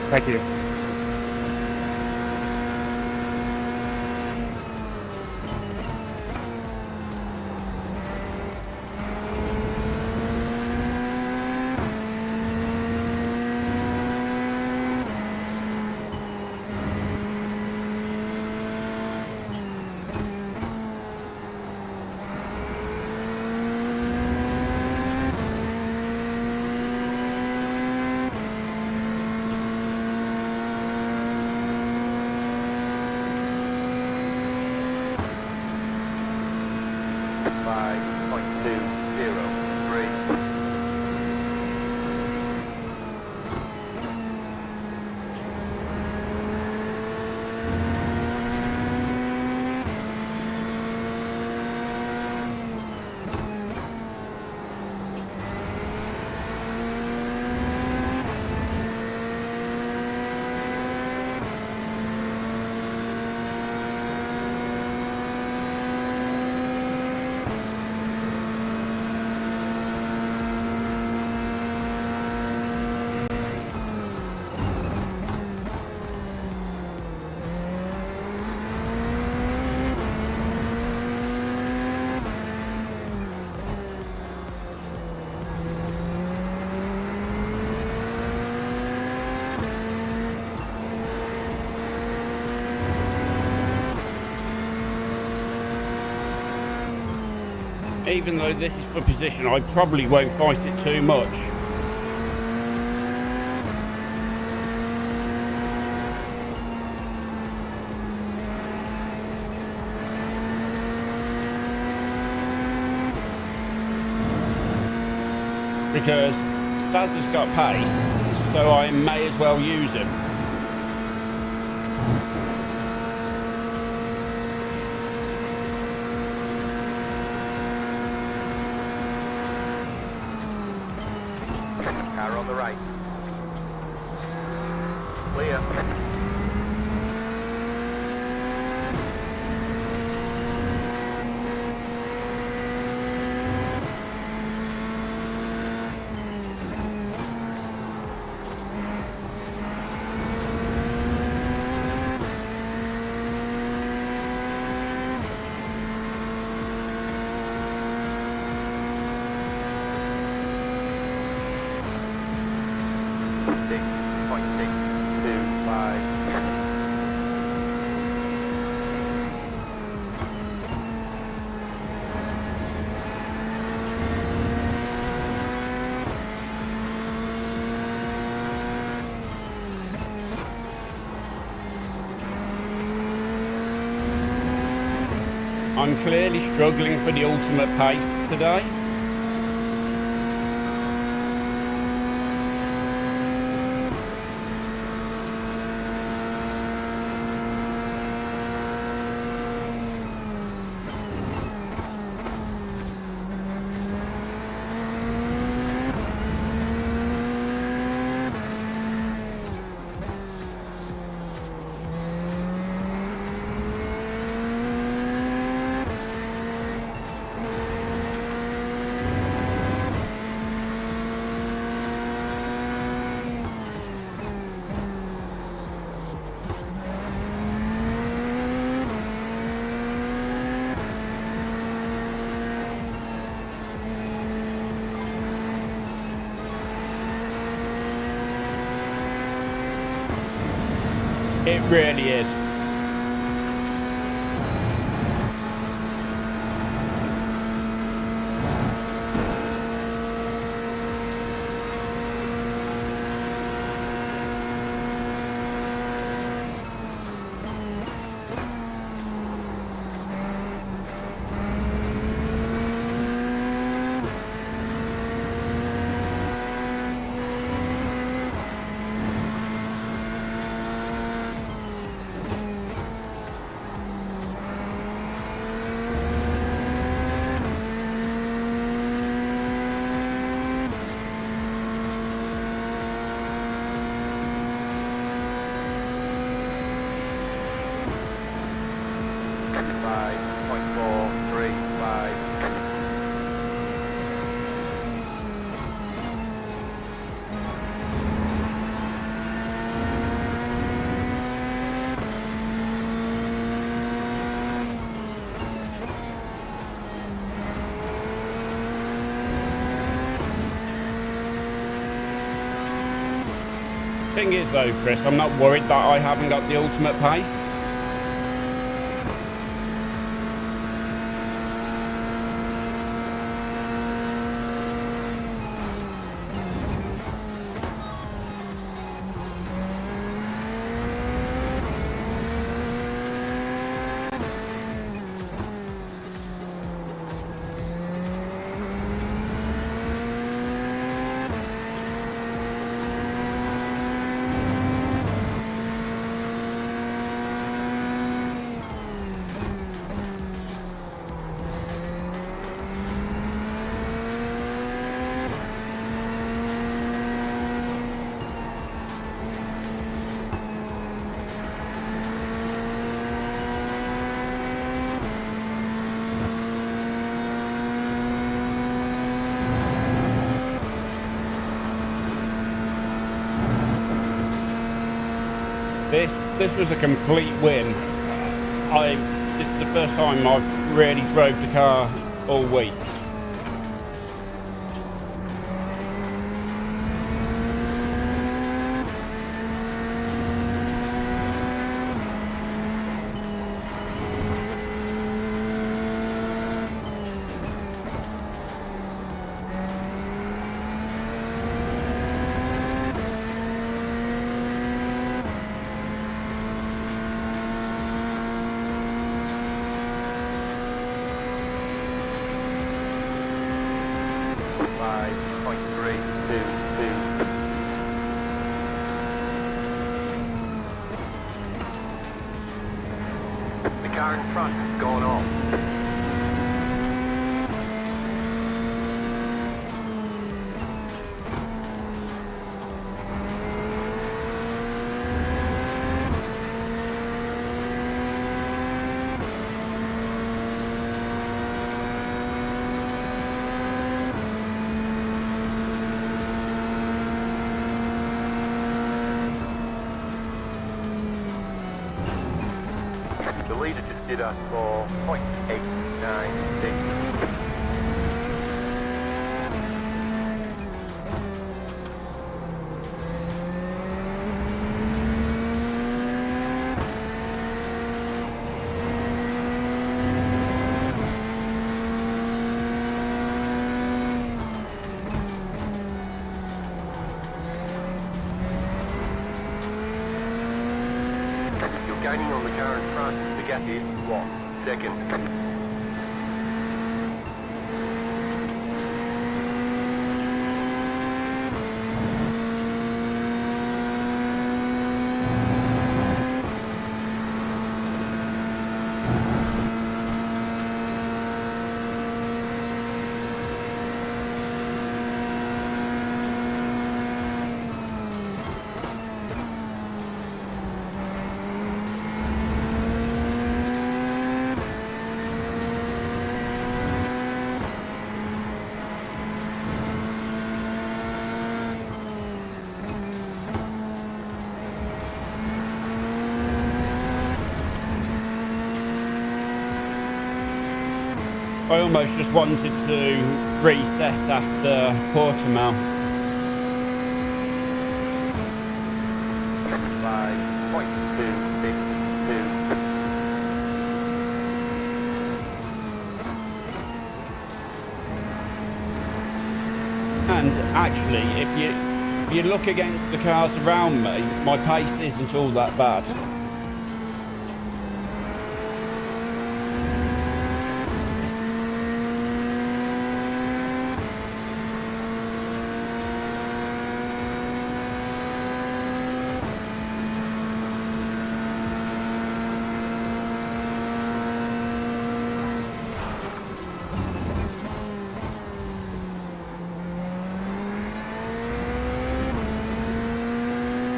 B: Thank you.
A: even though this is for position, I probably won't fight it too much. Because Stas has got pace, so I may as well use him.
C: Car on the right. Clear.
A: I'm clearly struggling for the ultimate pace today. It really is. Thing is though, Chris, I'm not worried that I haven't got the ultimate pace. This was a complete win. This is the first time I've really drove the car all week.
C: 5.322. The car in front has gone off. The leader just did a 4.896. You're gaining on the car in front. The gap is 1 second.
A: I almost just wanted to reset after Portimão.
C: 5.262.
A: And actually, if you look against the cars around me, my pace isn't all that bad.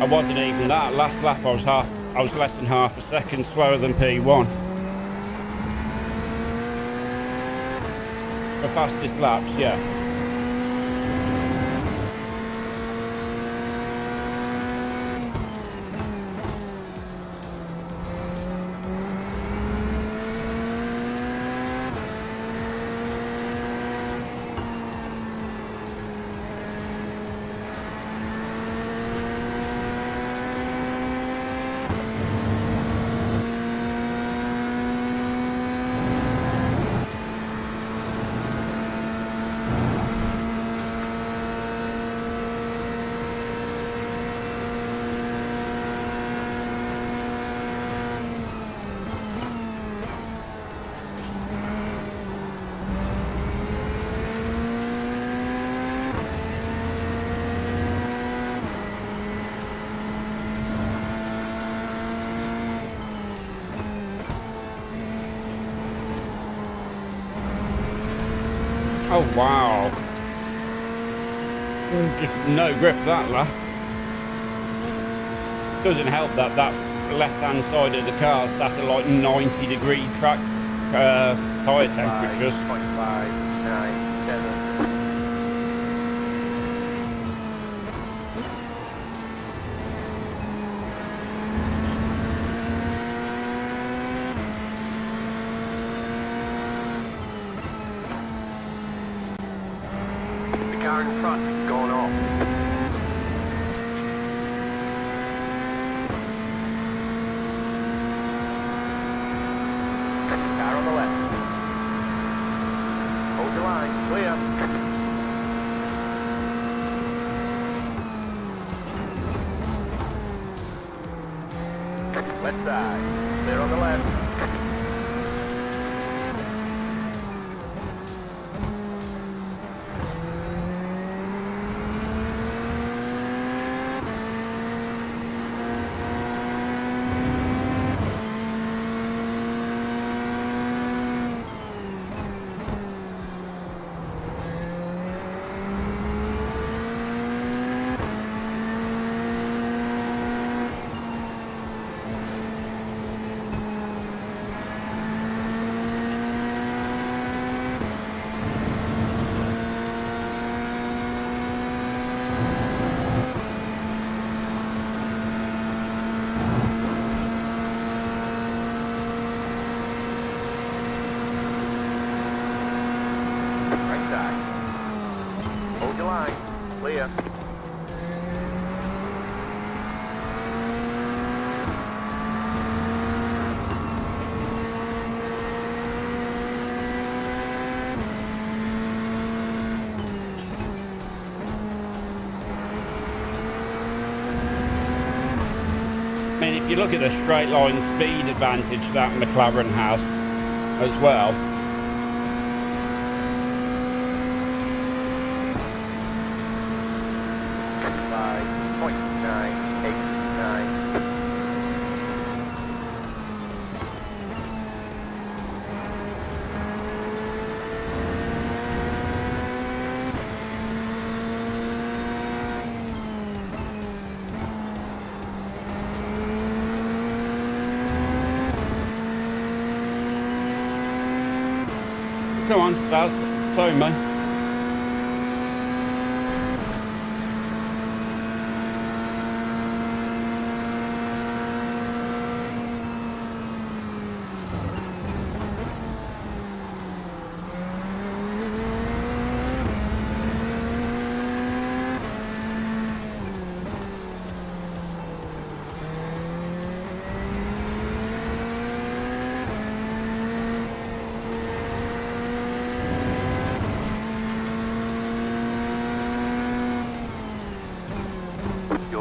A: I wasn't even that. Last lap I was less than half a second slower than P1. For fastest laps, yeah. Oh wow. Just no grip that lap. Doesn't help that left hand side of the car sat at like 90-degree track tyre temperatures.
C: 5.597. The car in front has gone off. Car on the left. Hold the line, clear. Left side, clear on the left. clear.
A: I mean, if you look at the straight line speed advantage that McLaren has as well. Come on, Stas. Sorry, mate.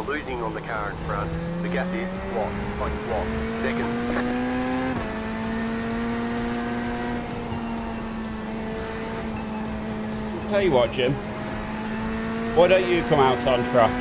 C: Losing on the car in front. The gap is 1.1 seconds.
A: Tell you what, Jim. Why don't you come out on track?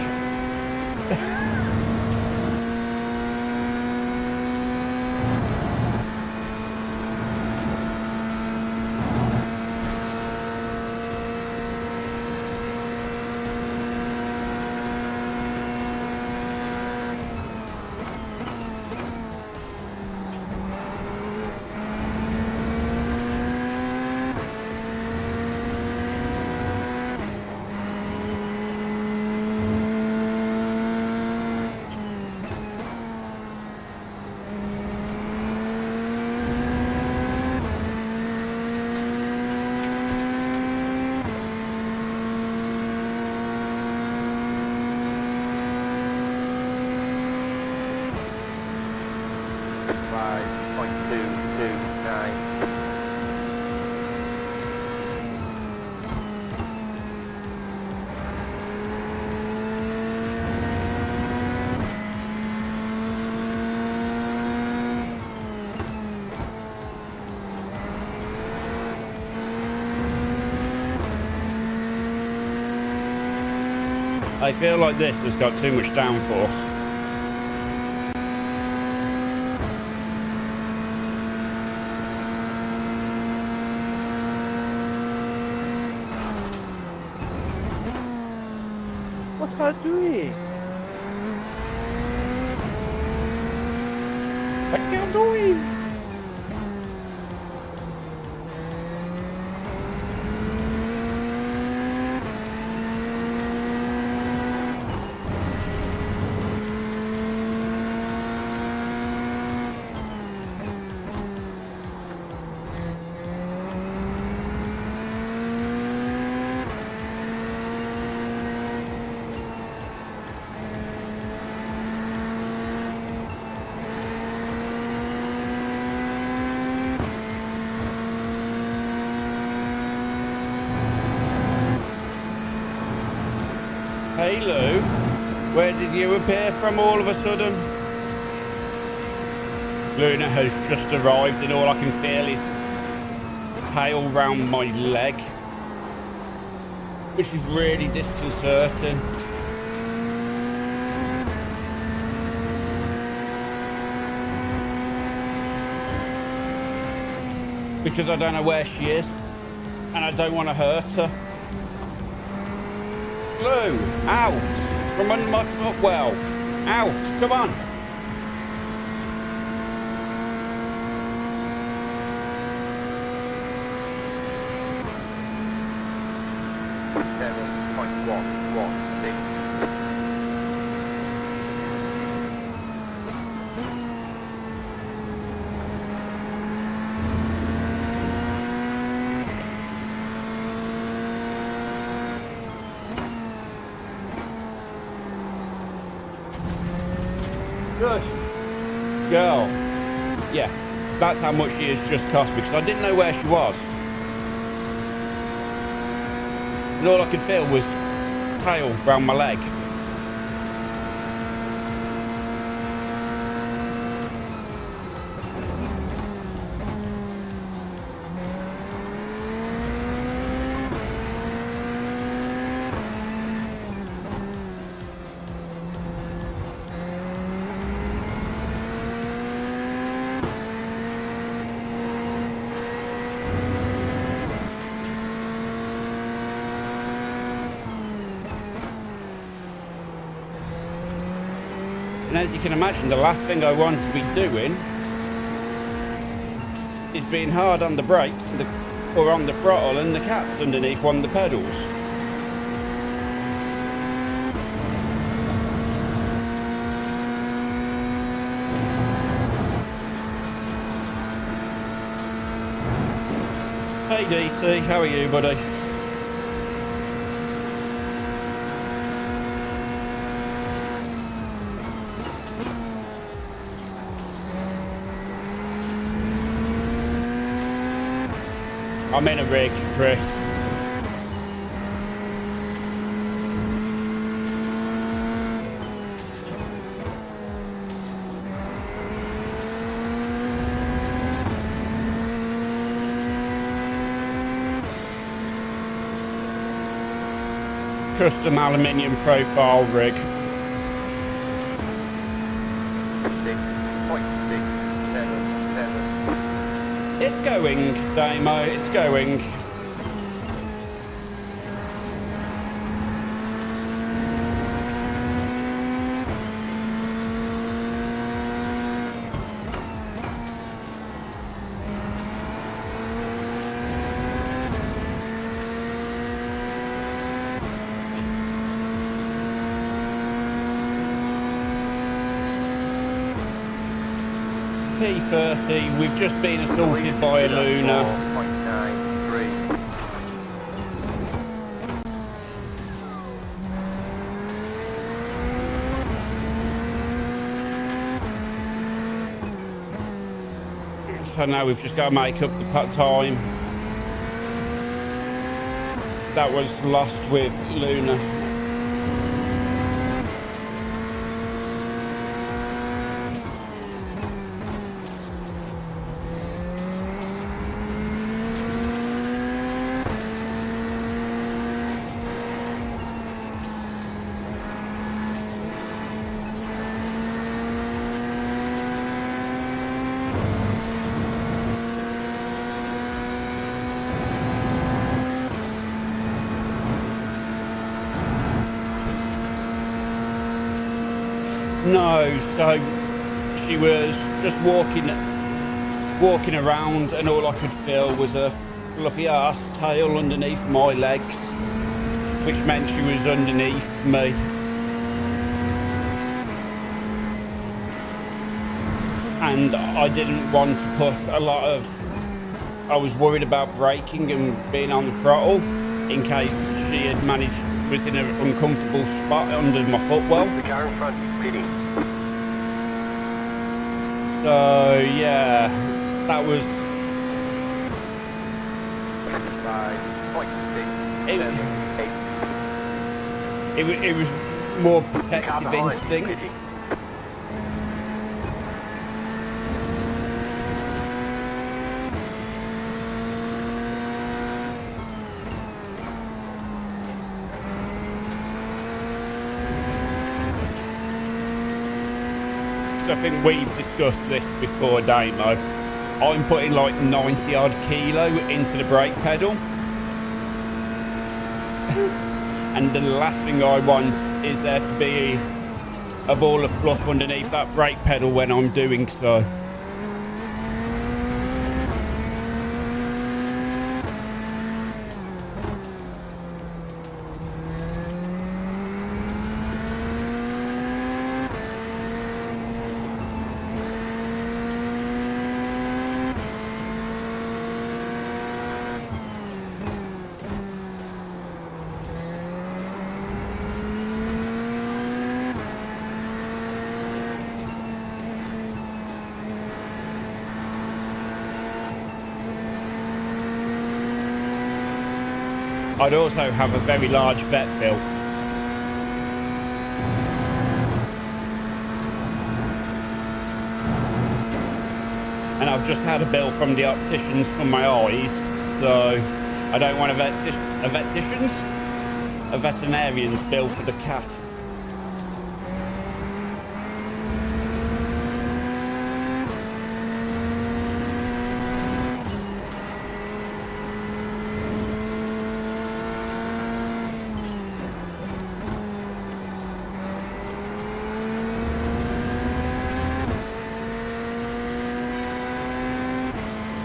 A: I feel like this has got too much downforce.
B: What are you doing?
A: What are you doing? Hey Lou, where did you appear from all of a sudden? Luna has just arrived and all I can feel is tail round my leg, which is really disconcerting. Because I don't know where she is and I don't want to hurt her. Lou, out from under my footwell. Out, come on. good girl. Yeah, that's how much she has just cost me, because I didn't know where she was. And all I could feel was tail round my leg. And as you can imagine, the last thing I want to be doing is being hard on the brakes or on the throttle and the cat's underneath one of the pedals. Hey DC, how are you, buddy? I'm in a rig, Chris. Custom aluminium profile rig.
C: 6.677.
A: It's going, Damo, it's going. P30, we've just been assaulted by a Luna.
C: 4.93.
A: So now we've just got to make up the time that was lost with Luna. No, so she was just walking around, and all I could feel was a fluffy ass tail underneath my legs, which meant she was underneath me. And I didn't want to put a lot of... I was worried about braking and being on the throttle in case she had was in an uncomfortable spot under my footwell.
C: The car in front is pitting.
A: So yeah, that was
C: 5.678.
A: it was more protective instinct. I think we've discussed this before, Damo. I'm putting like 90 odd kilo into the brake pedal. And the last thing I want is there to be a ball of fluff underneath that brake pedal when I'm doing so. I'd also have a very large vet bill. And I've just had a bill from the opticians for my eyes, so I don't want a veterinarian's bill for the cat.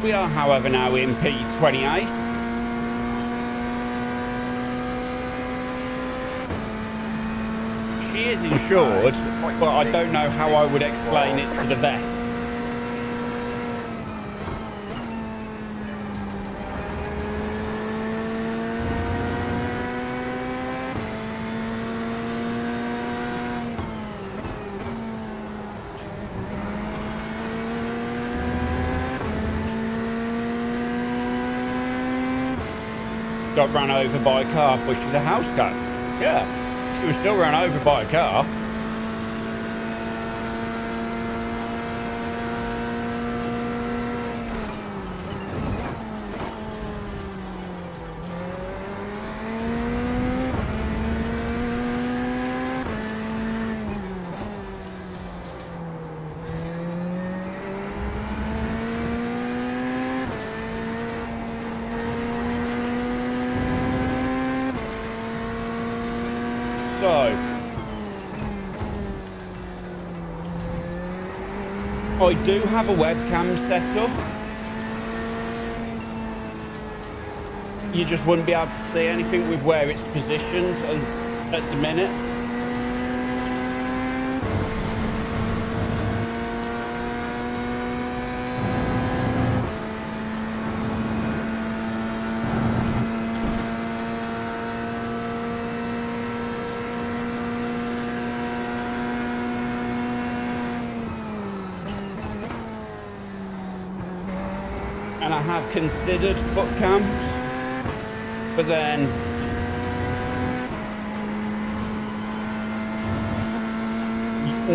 A: We are, however, now in P28. She is insured, but I don't know how I would explain it to the vet. Got run over by a car, but she's a house cat. Yeah, she was still run over by a car. So, I do have a webcam set up. You just wouldn't be able to see anything with where it's positioned at the minute. And I have considered foot cams, but then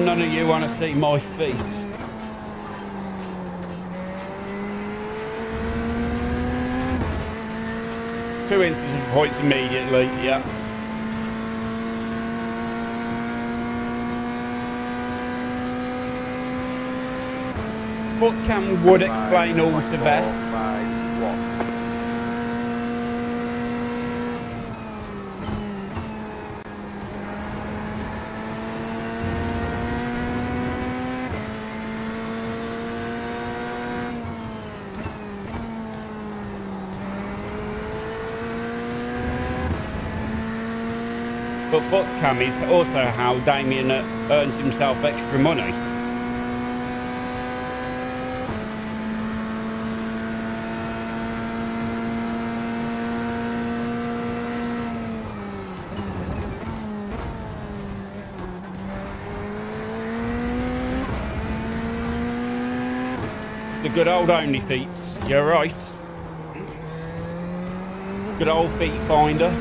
A: none of you want to see my feet. Two incident points immediately, yeah. Foot cam would explain all to vets. But foot cam is also how Damien earns himself extra money. The good old only feets, you're right. Good old feet finder.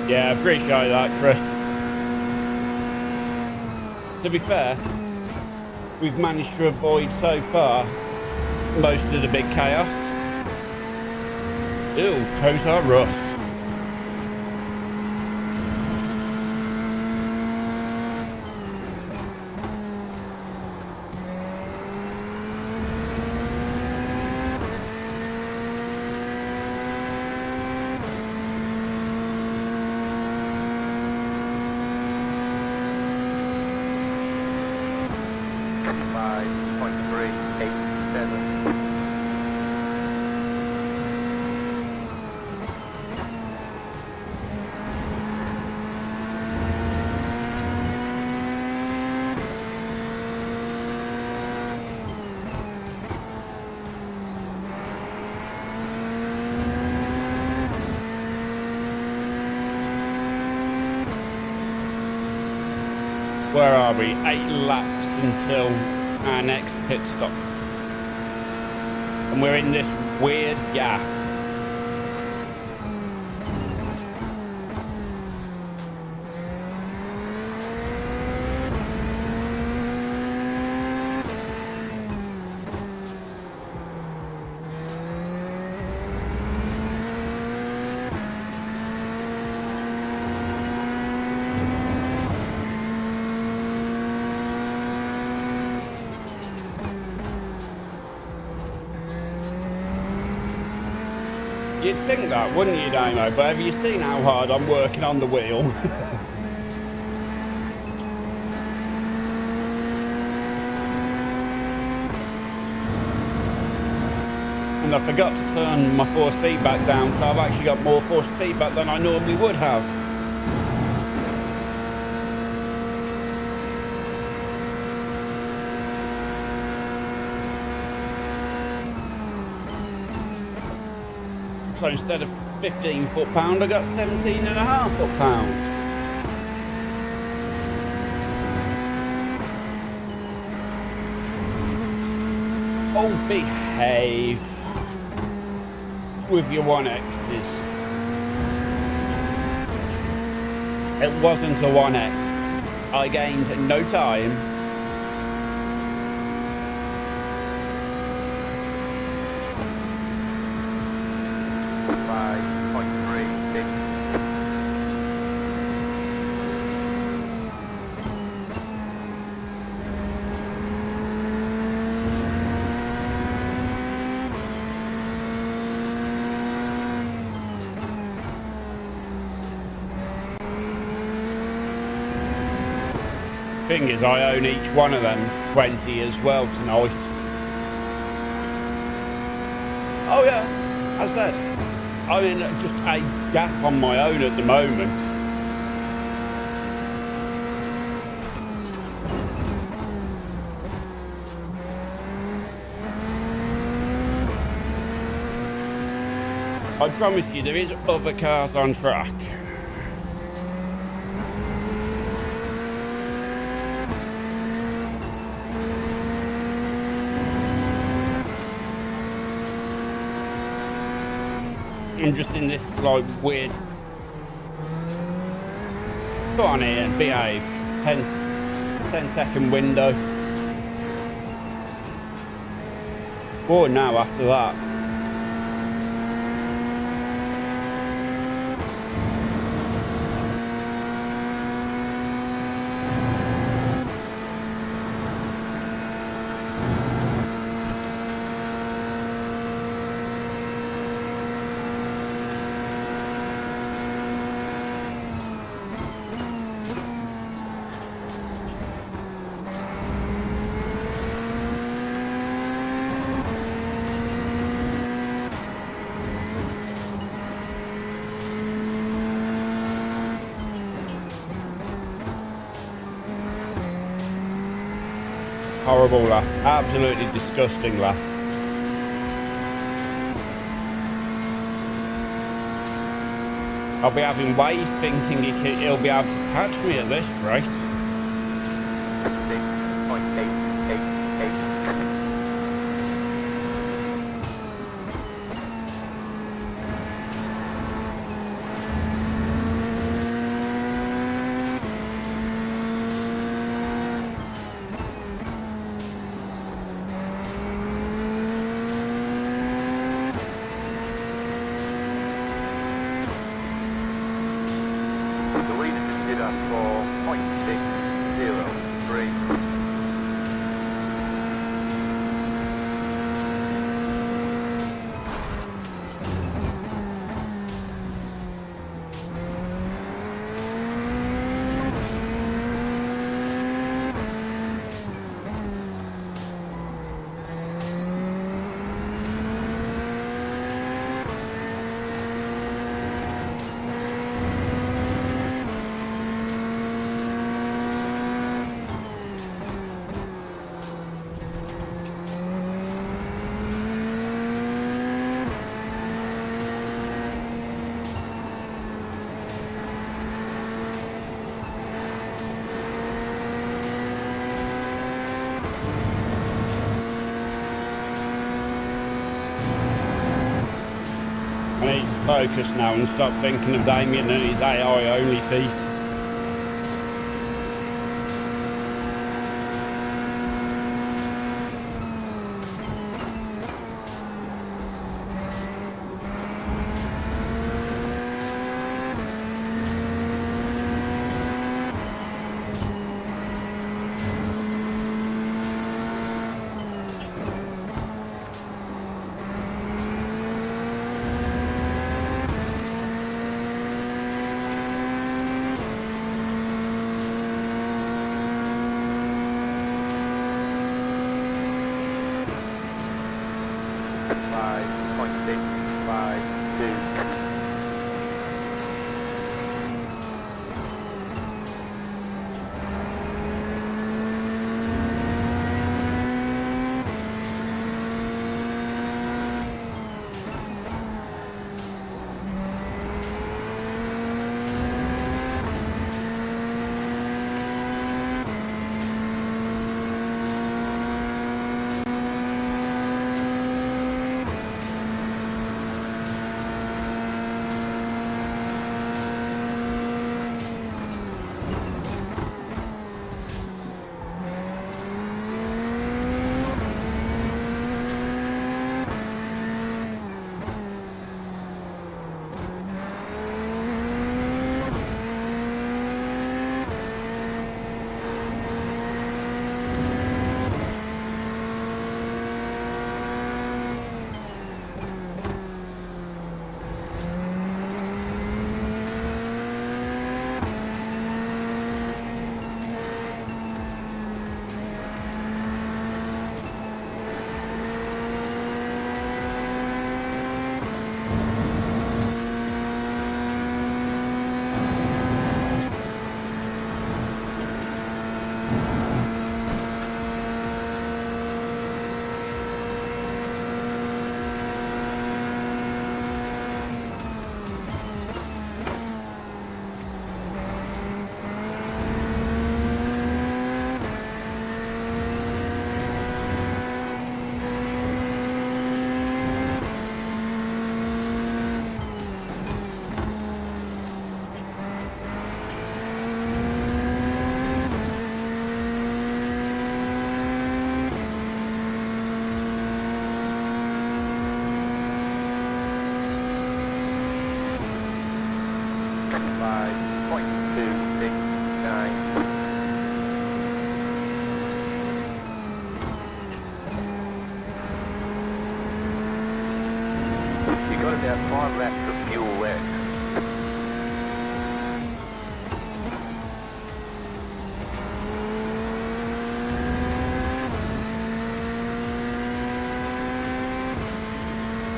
A: Yeah, I appreciate that, Chris. To be fair, we've managed to avoid so far most of the big chaos. Ew, toes are Russ. Where are we? 8 laps until our next pit stop. And we're in this weird gap. You'd think that, wouldn't you, Damo? But have you seen how hard I'm working on the wheel? And I forgot to turn my force feedback down, so I've actually got more force feedback than I normally would have. So instead of 15 foot-pound, I got 17.5 foot-pound. Oh, behave with your 1Xs. It wasn't a 1X. I gained no time. 5.36. Thing is, I own each one of them 20 as well tonight. Oh yeah, as I said, I'm in just a gap on my own at the moment. I promise you, there is other cars on track. I'm just in this like weird. Go on Ian, behave. 10-second window. Oh, now after that. Horrible lap, absolutely disgusting lap. I'll be having way thinking he'll be able to catch me at this rate.
C: 6.888. The leader just did a 4.603.
A: need to focus now and stop thinking of Damien and his AI only feat.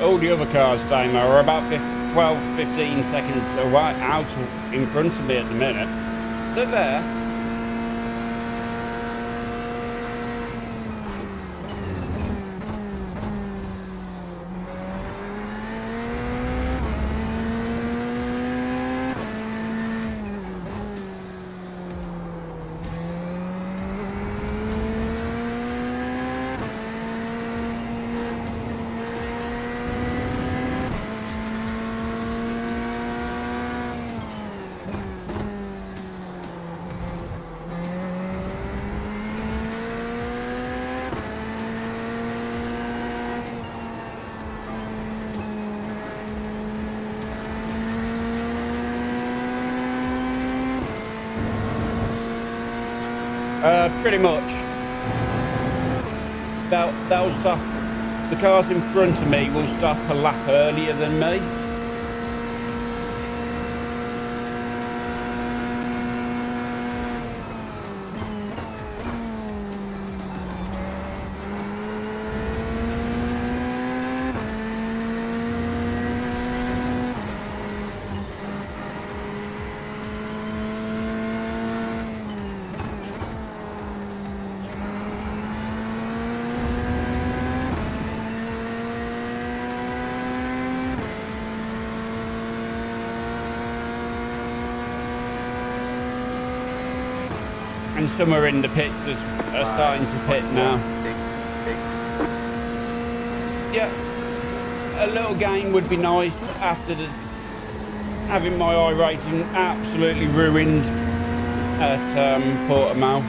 A: All the other cars, Damo, are about 12, 15 seconds away, out in front of me at the minute. They're there. Pretty much. They'll stop. The cars in front of me will stop a lap earlier than me. And some are in the pits are starting to pit now. Yeah. a little game would be nice after having my iRacing absolutely ruined at Portimão.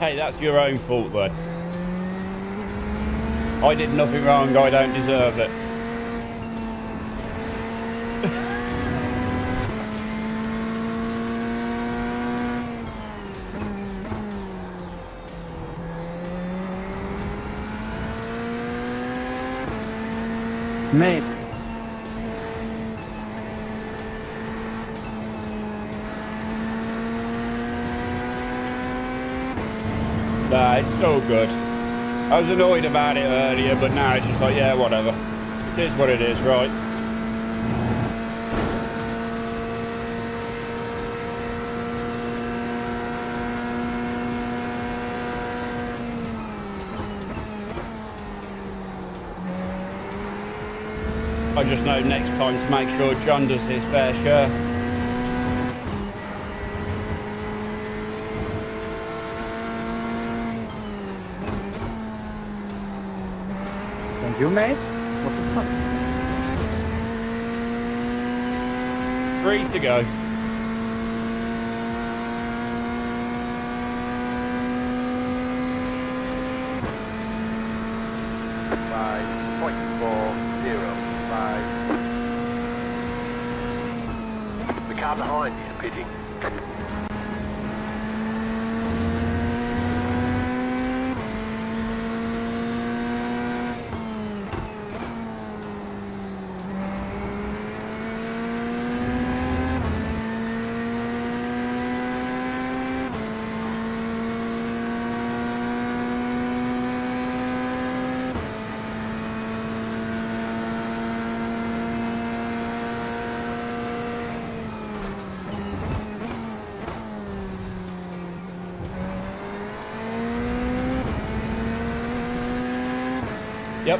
A: Hey, that's your own fault, bud. I did nothing wrong, I don't deserve it.
B: Mate.
A: Nah, it's all good. I was annoyed about it earlier, but now it's just like, yeah, whatever. It is what it is, right? I just know next time to make sure John does his fair share.
B: Thank you, mate. What the fuck?
A: 3 to go.
C: The car behind is pitting.
A: Yep.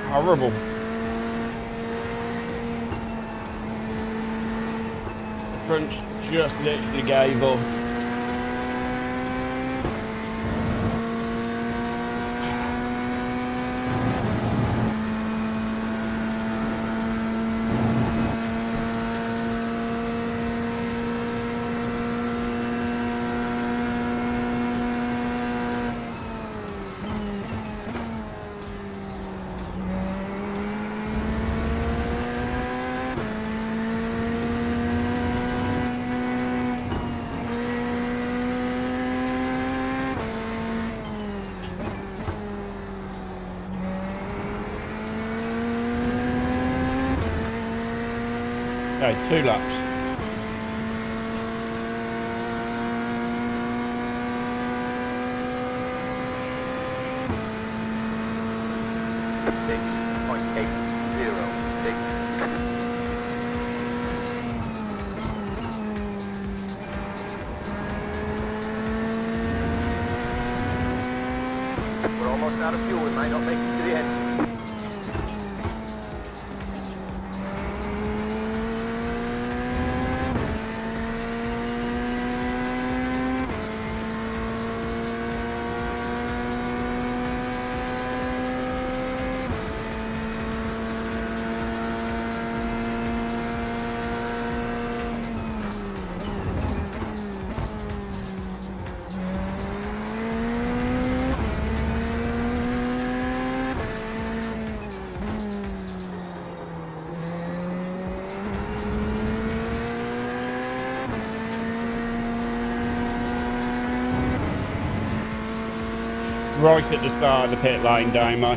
A: Horrible. The front just literally gave up. Okay, 2 laps.
C: We're almost out of fuel, we might not make it to the end.
A: right at the start of the pit lane, don't I?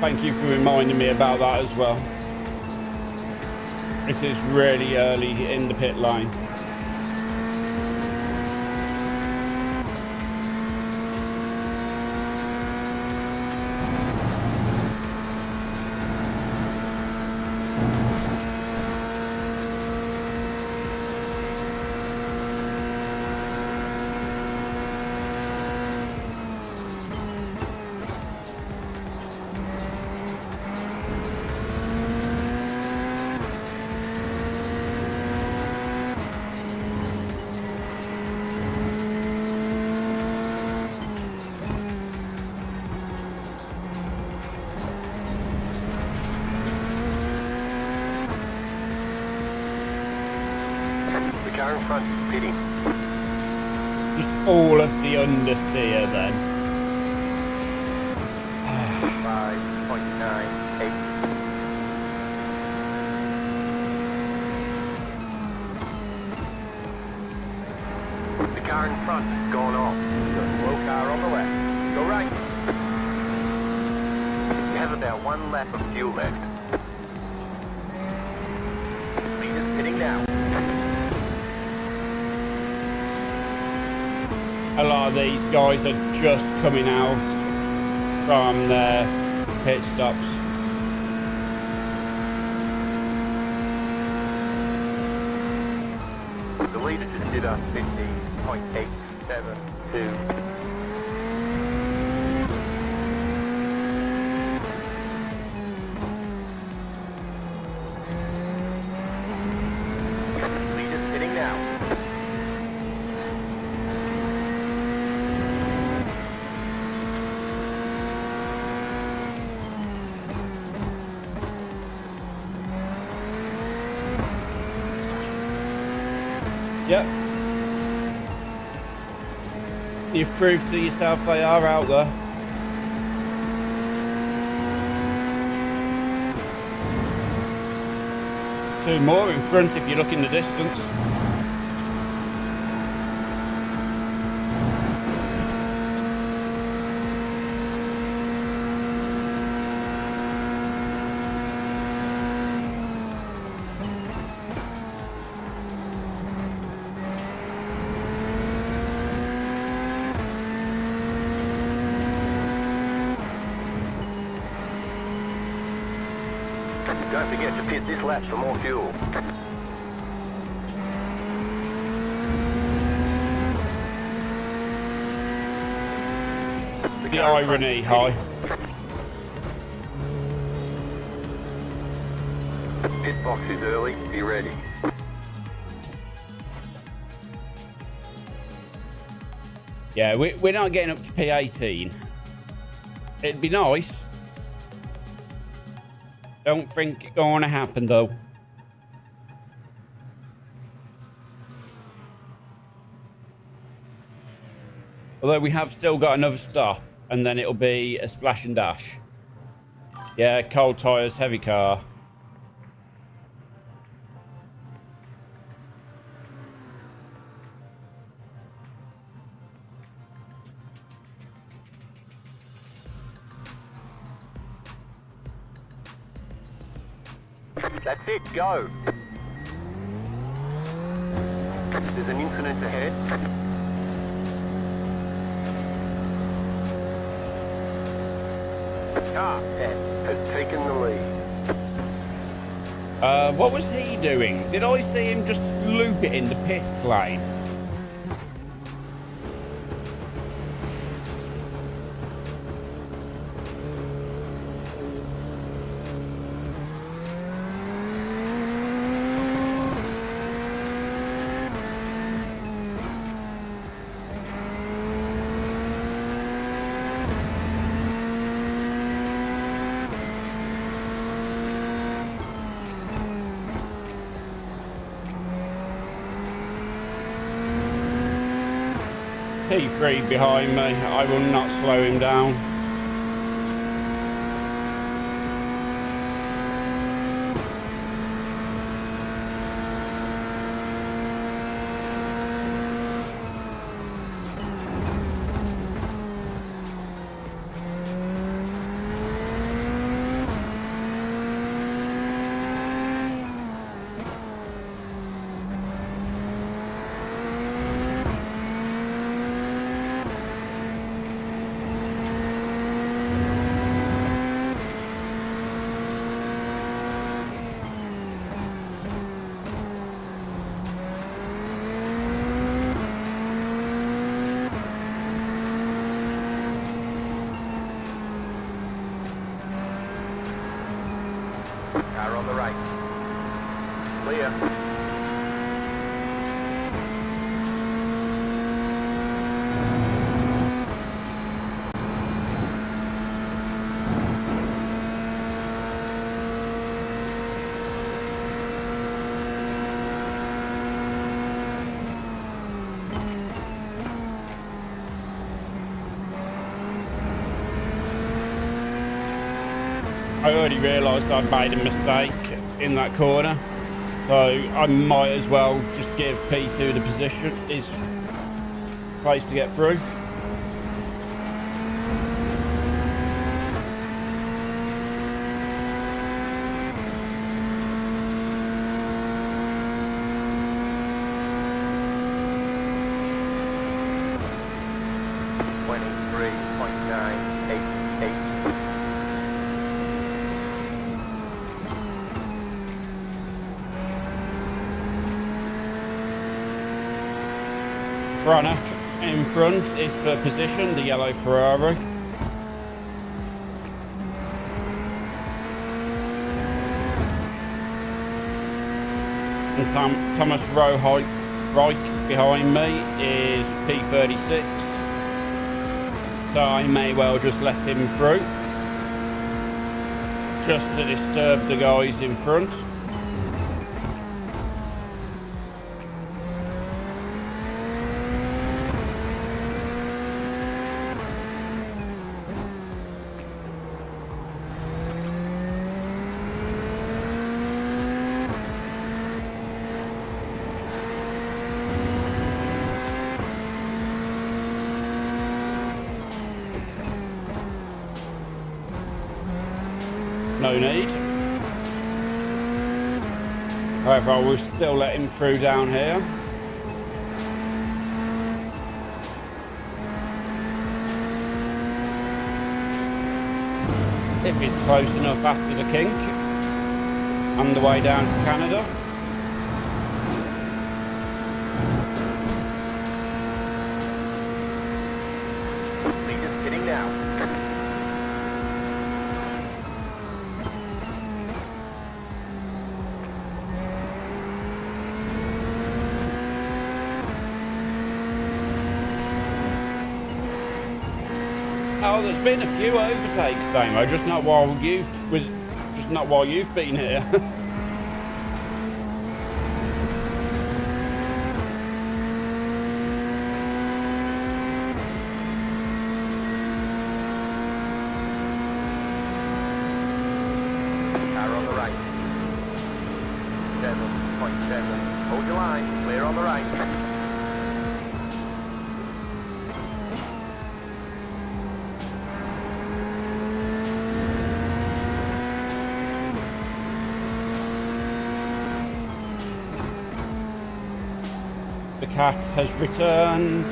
A: Thank you for reminding me about that as well. It is really early in the pit lane.
C: The car in front is pitting.
A: Just all of the understeer then.
C: 5.98. The car in front has gone off. The slow car on the left. Go right. You have about 1 lap of fuel left. Speed is pitting now.
A: A lot of these guys are just coming out from their pit stops.
C: The leader just did a 50.872. Leader's pitting now.
A: Yep. You've proved to yourself they are out there. Two more in front if you look in the distance.
C: Don't forget to pit this lap for more fuel.
A: The irony, hi.
C: Pit box is early, be ready.
A: Yeah, we're not getting up to P18. It'd be nice. Don't think it's going to happen, though. Although we have still got another stop, and then it'll be a splash and dash. Yeah, cold tyres, heavy car.
C: That's it, go. There's an incident ahead. Car 10 has taken the lead.
A: What was he doing? Did I see him just loop it in the pit lane? P3 behind me. I will not slow him down.
C: Car on the right. Clear.
A: I already realised I'd made a mistake in that corner, so I might as well just give P2 the position, his place to get through. Runner in front is for position, the yellow Ferrari. And Thomas Rohike behind me is P36, so I may well just let him through, just to disturb the guys in front. No need. However, I will still let him through down here. If he's close enough after the kink, on the way down to Canada.
C: Leaders hitting now.
A: Oh, there's been a few overtakes, Damo, just not while you've been here.
C: Car on the right. 7.7. Hold your line. Clear on the right.
A: The cat has returned.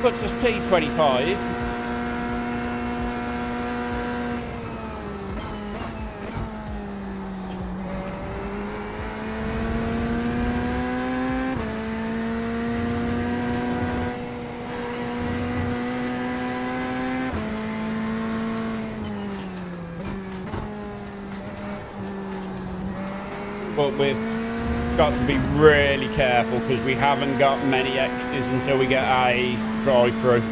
A: Puts us P25. But with got to be really careful because we haven't got many X's until we get a drive-through.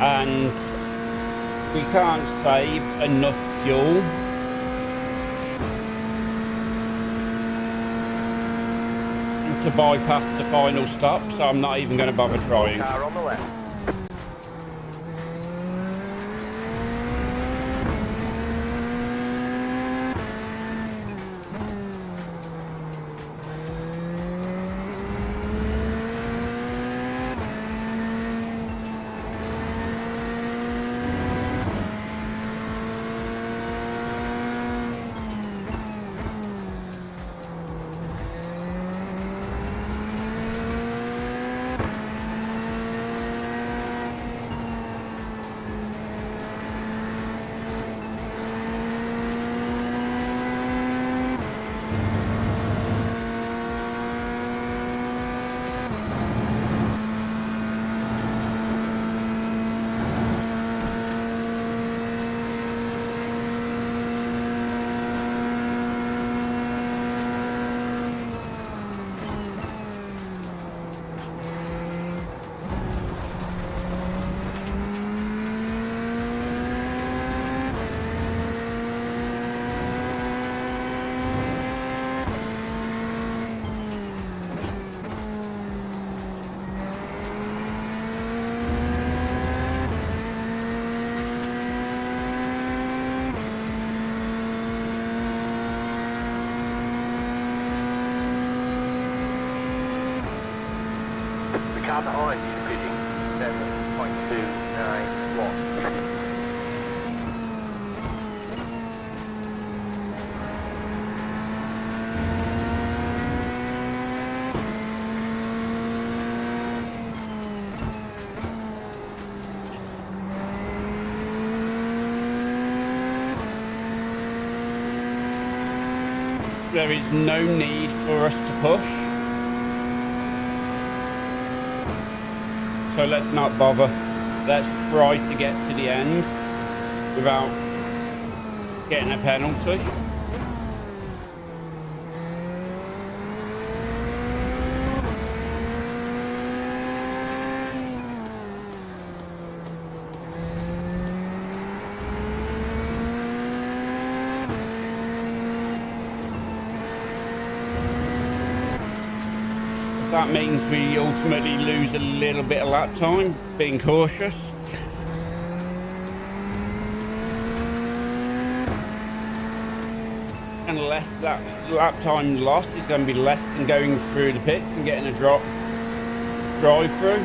A: And we can't save enough fuel to bypass the final stop, so I'm not even going to bother trying.
C: Car on the left. Car behind is pitching 7.29 watts.
A: There is no need for us to push. So let's not bother. Let's try to get to the end without getting a penalty. That means we ultimately lose a little bit of lap time, being cautious. Unless that lap time loss is going to be less than going through the pits and getting a drive-through.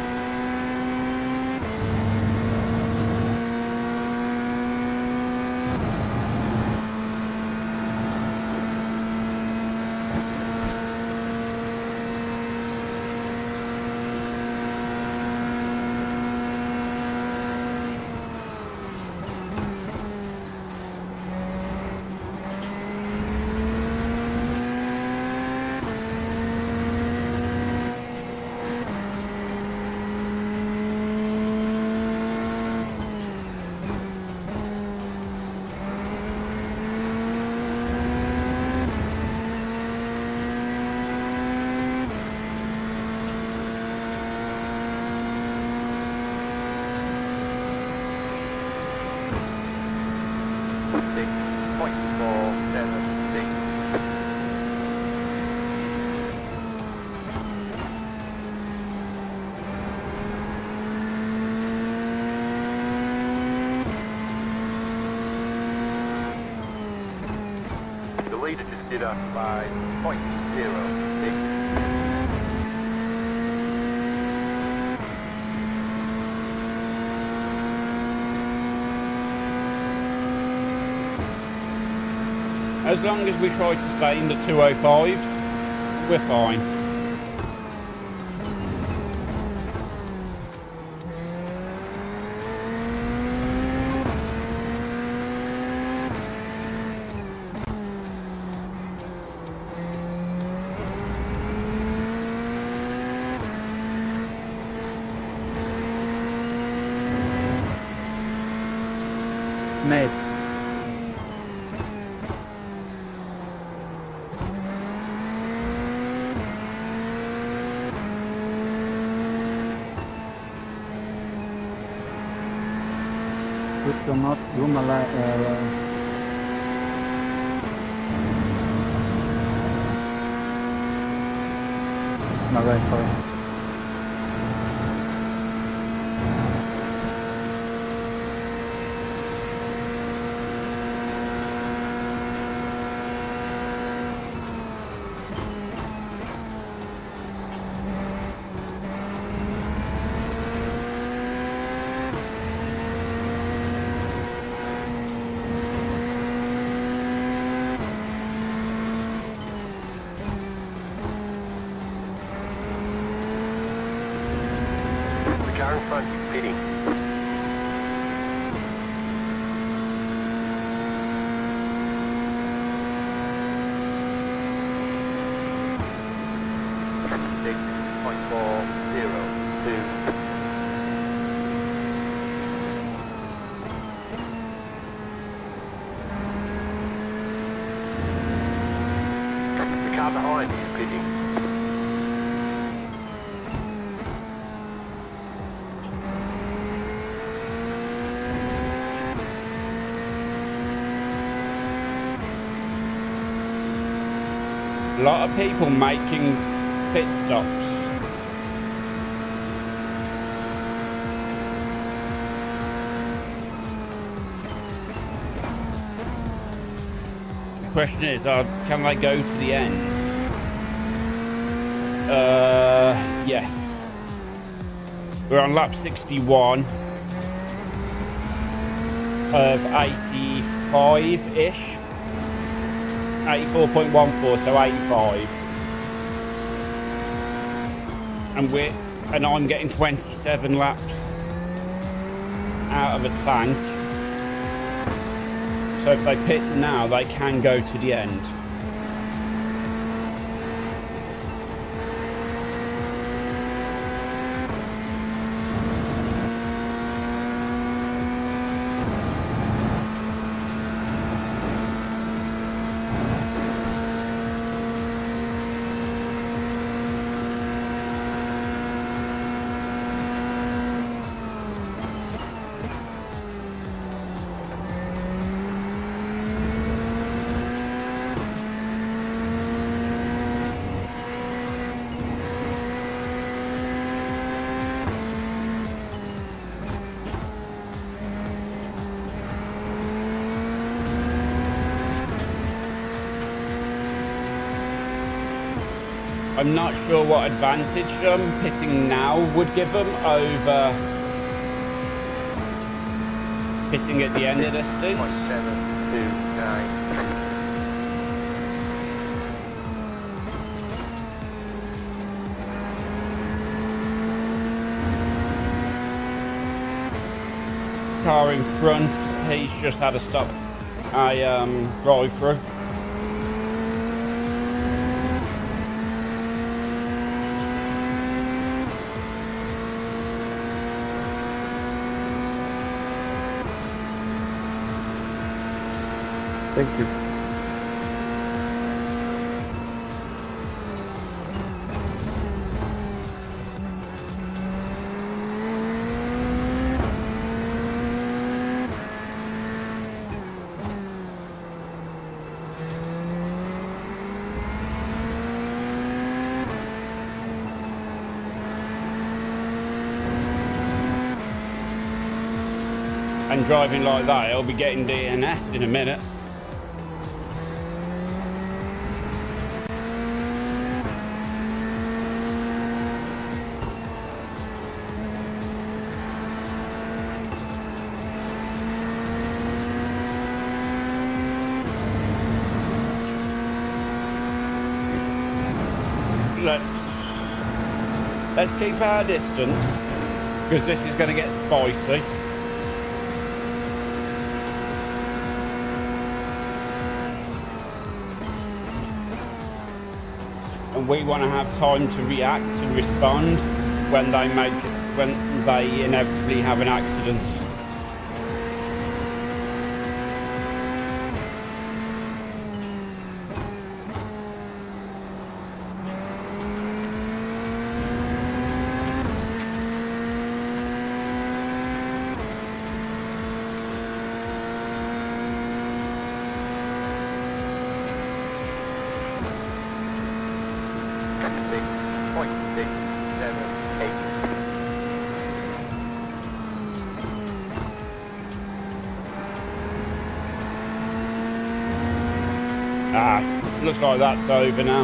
A: The leader just did up by 0.06. As long as we try to stay in the 205s, we're fine.
B: Mate. Tutto not gumala magari.
C: The car in front is pitting. Six point 402. The car behind is pitting.
A: A lot of people making pit stops. The question is, can they go to the end? Yes. We're on lap 61 of 85-ish. 84.14, so 85. And I'm getting 27 laps out of a tank. So if they pit now, they can go to the end. I'm not sure what advantage pitting now would give them over pitting at the end of the stint.
C: 729.
A: Car in front, he's just had a stop. Drive through.
B: Thank you.
A: And driving like that, he'll be getting DNF'd in a minute. let's keep our distance, because this is going to get spicy. And we want to have time to react and respond when they inevitably have an accident. Looks like that's over now.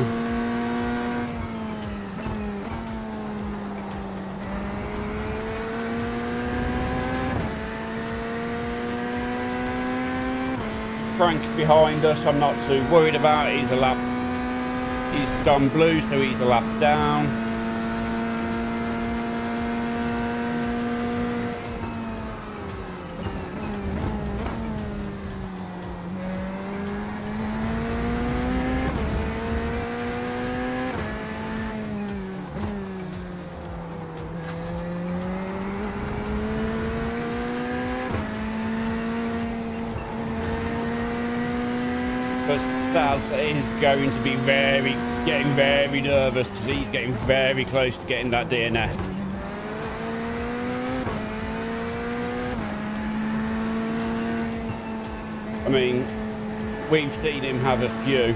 A: Frank behind us, I'm not too worried about. He's gone blue, so he's a lap down. But Stas is going to be getting very nervous because he's getting very close to getting that DNF. I mean, we've seen him have a few.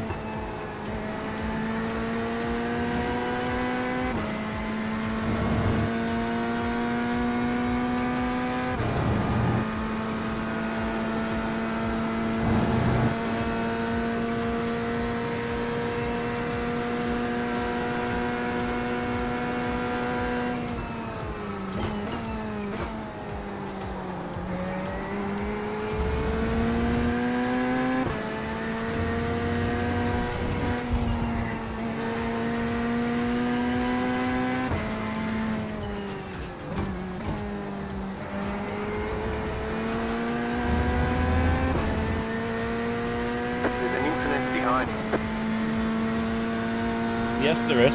A: Yes, there is.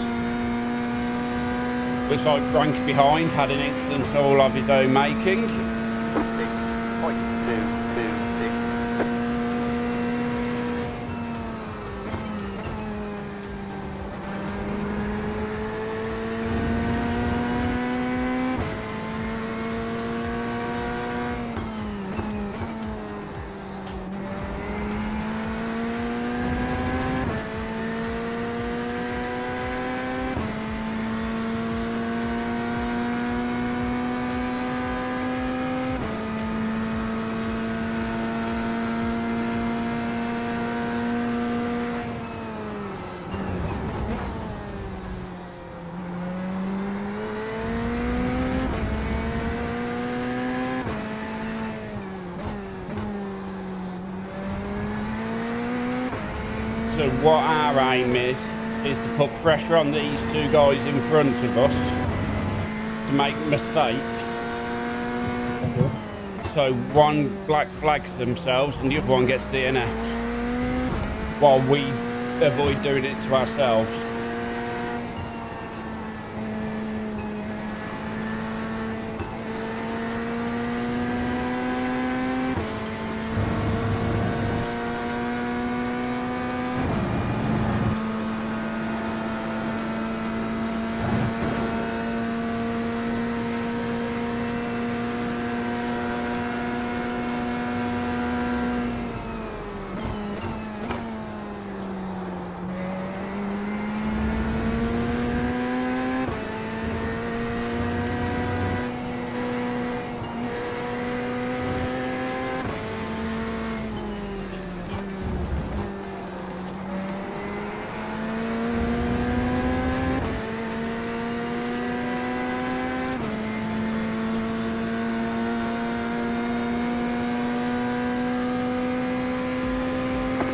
A: Looks like Frank behind had an incident all of his own making.
C: 6.226.
A: So what our aim is to put pressure on these two guys in front of us to make mistakes. So one black flags themselves and the other one gets DNF'd while we avoid doing it to ourselves.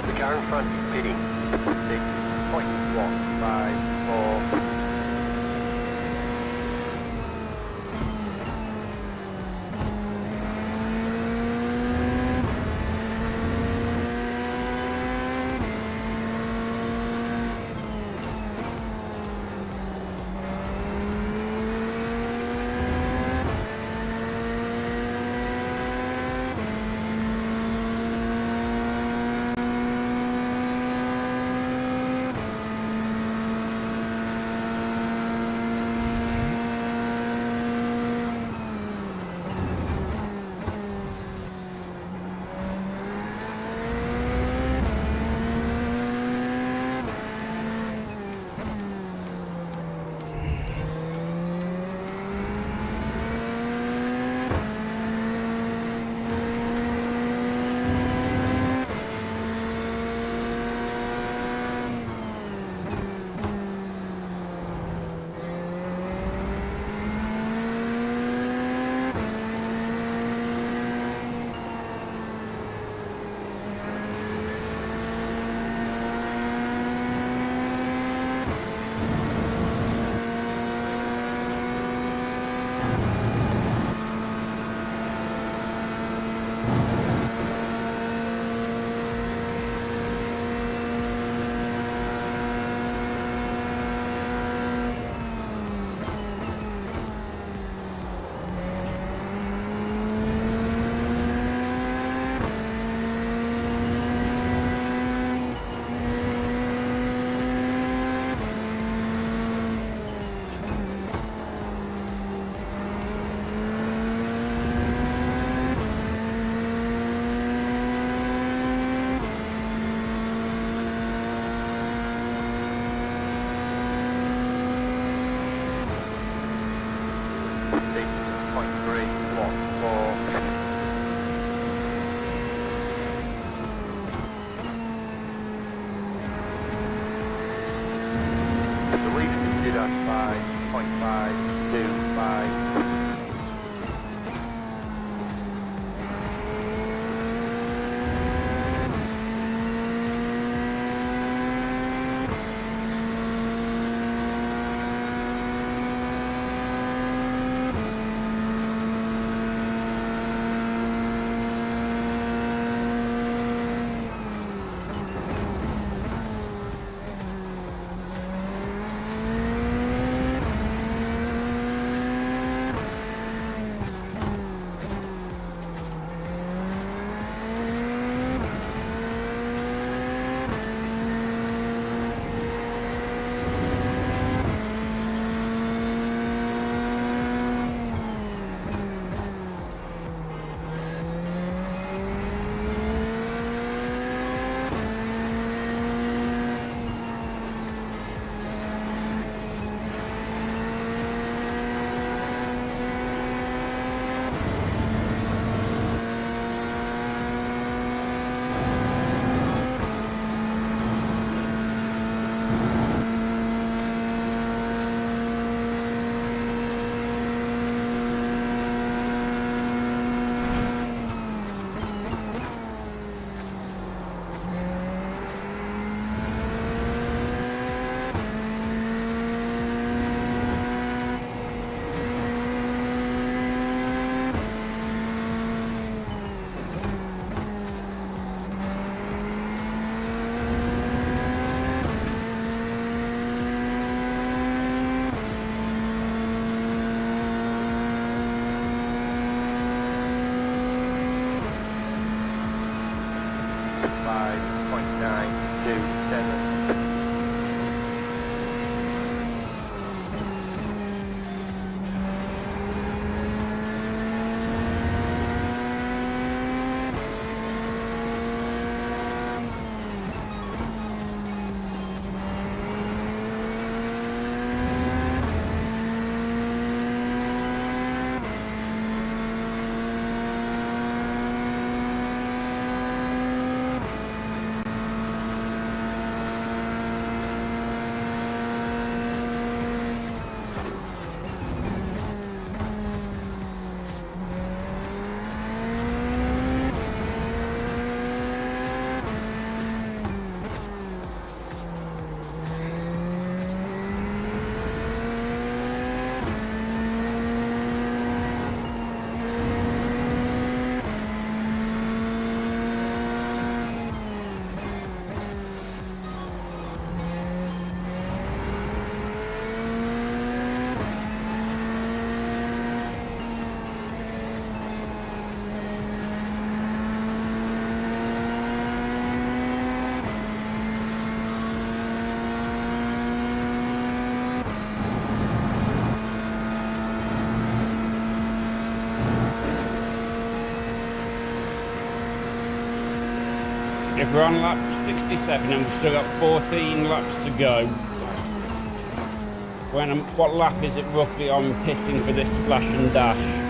A: The car in front is pitting. 6.154.
C: 5.525.
A: If we're on lap 67 and we've still got 14 laps to go, what lap is it roughly I'm pitting for this splash and dash?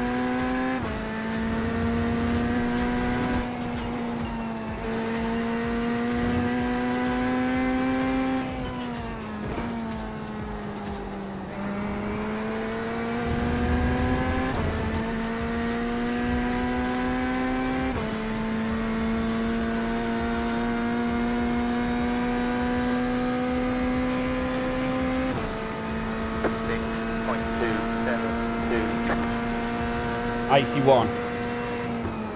A: .81.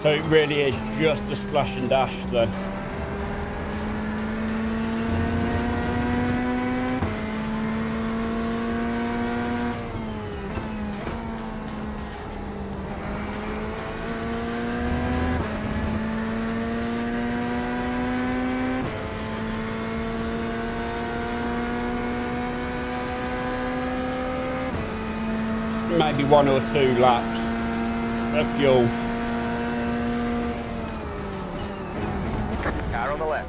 A: So it really is just a splash and dash then. Maybe 1 or 2 laps of fuel.
C: Car on the left.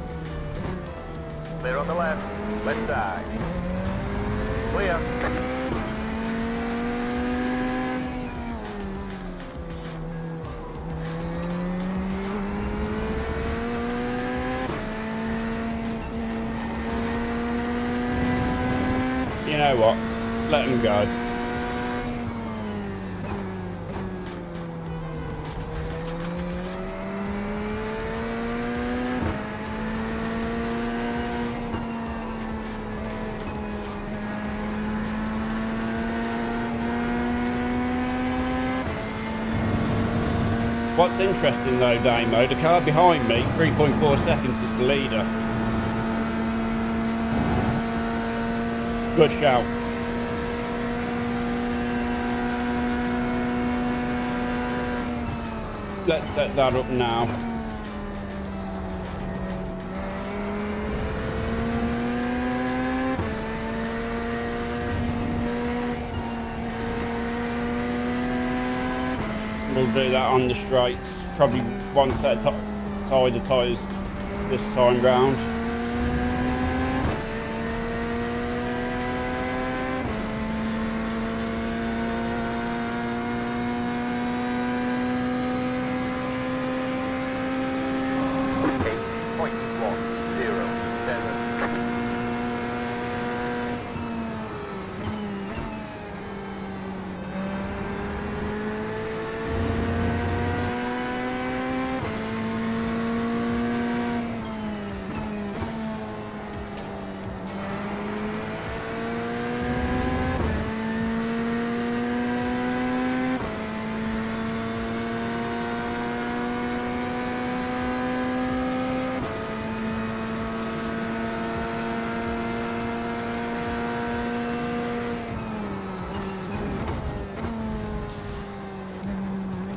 C: Clear on the left. Left side. Clear.
A: You know what? Let him go. What's interesting though, Damo, the car behind me, 3.4 seconds is the leader. Good shout. Let's set that up now. We'll do that on the straights. Probably one set of the tyres this time round.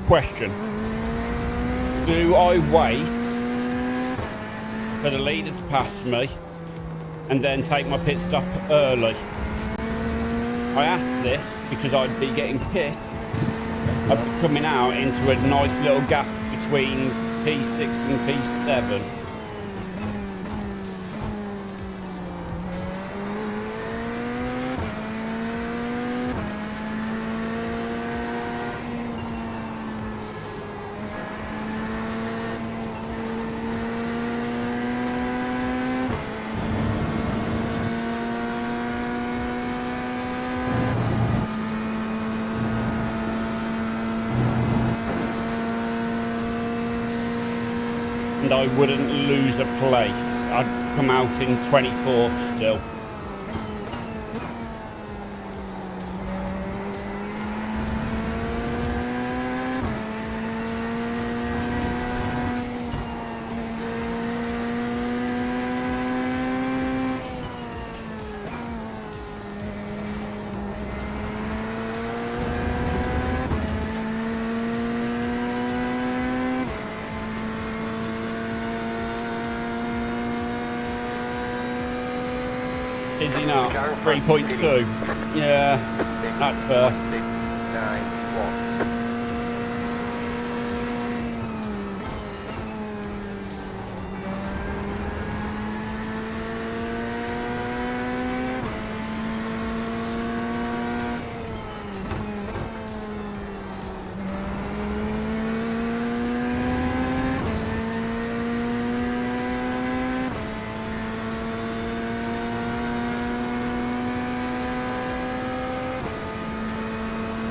A: Question. Do I wait for the leader to pass me and then take my pit stop early? I asked this because I'd be getting pit. I'd be coming out into a nice little gap between P6 and P7. And I wouldn't lose a place. I'd come out in 24th still. Is he not? 3.2. Yeah, that's fair.
C: 691.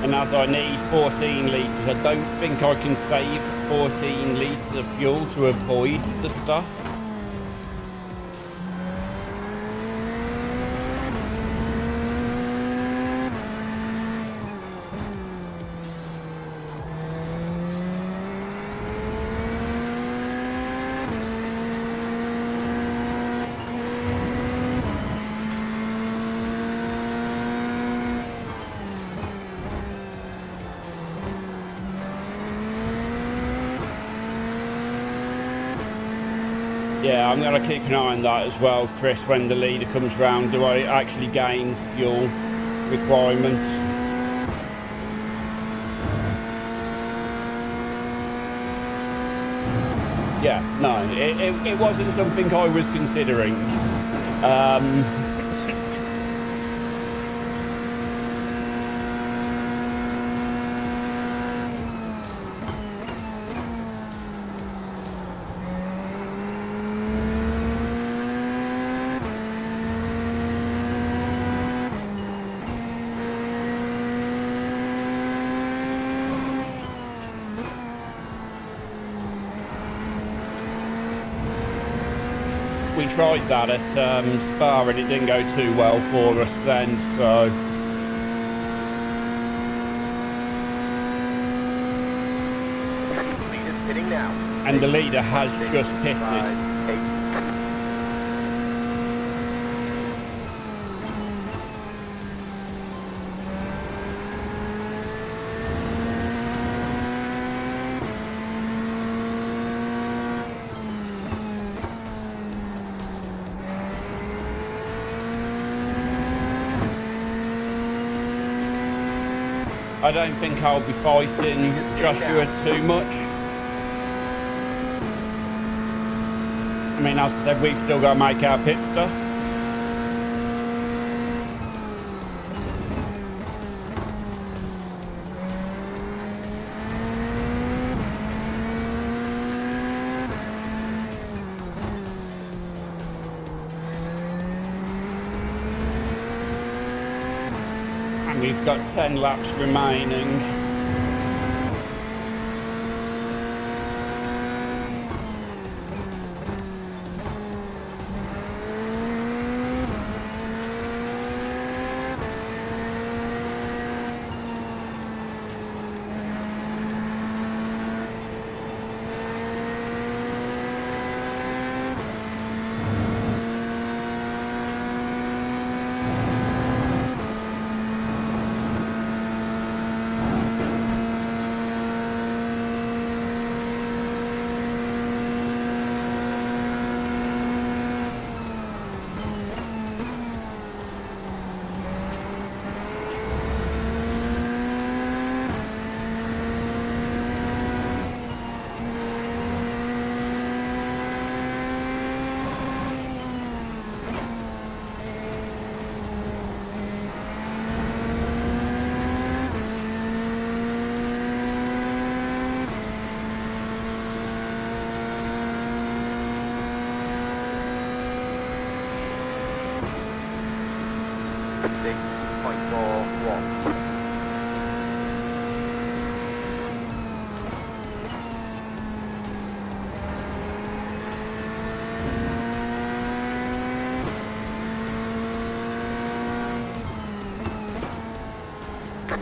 A: And as I need 14 litres, I don't think I can save 14 litres of fuel to avoid the stop. Yeah, I'm going to keep an eye on that as well, Chris, when the leader comes round. Do I actually gain fuel requirements? Yeah, no, it wasn't something I was considering. we tried that at Spa and it didn't go too well for us then, so...
C: Leader's pitting now.
A: And the leader has just pitted.
C: 5, 8.
A: I don't think I'll be fighting Joshua too much. I mean, as I said, we've still got to make our pit stop. And we've got 10 laps remaining.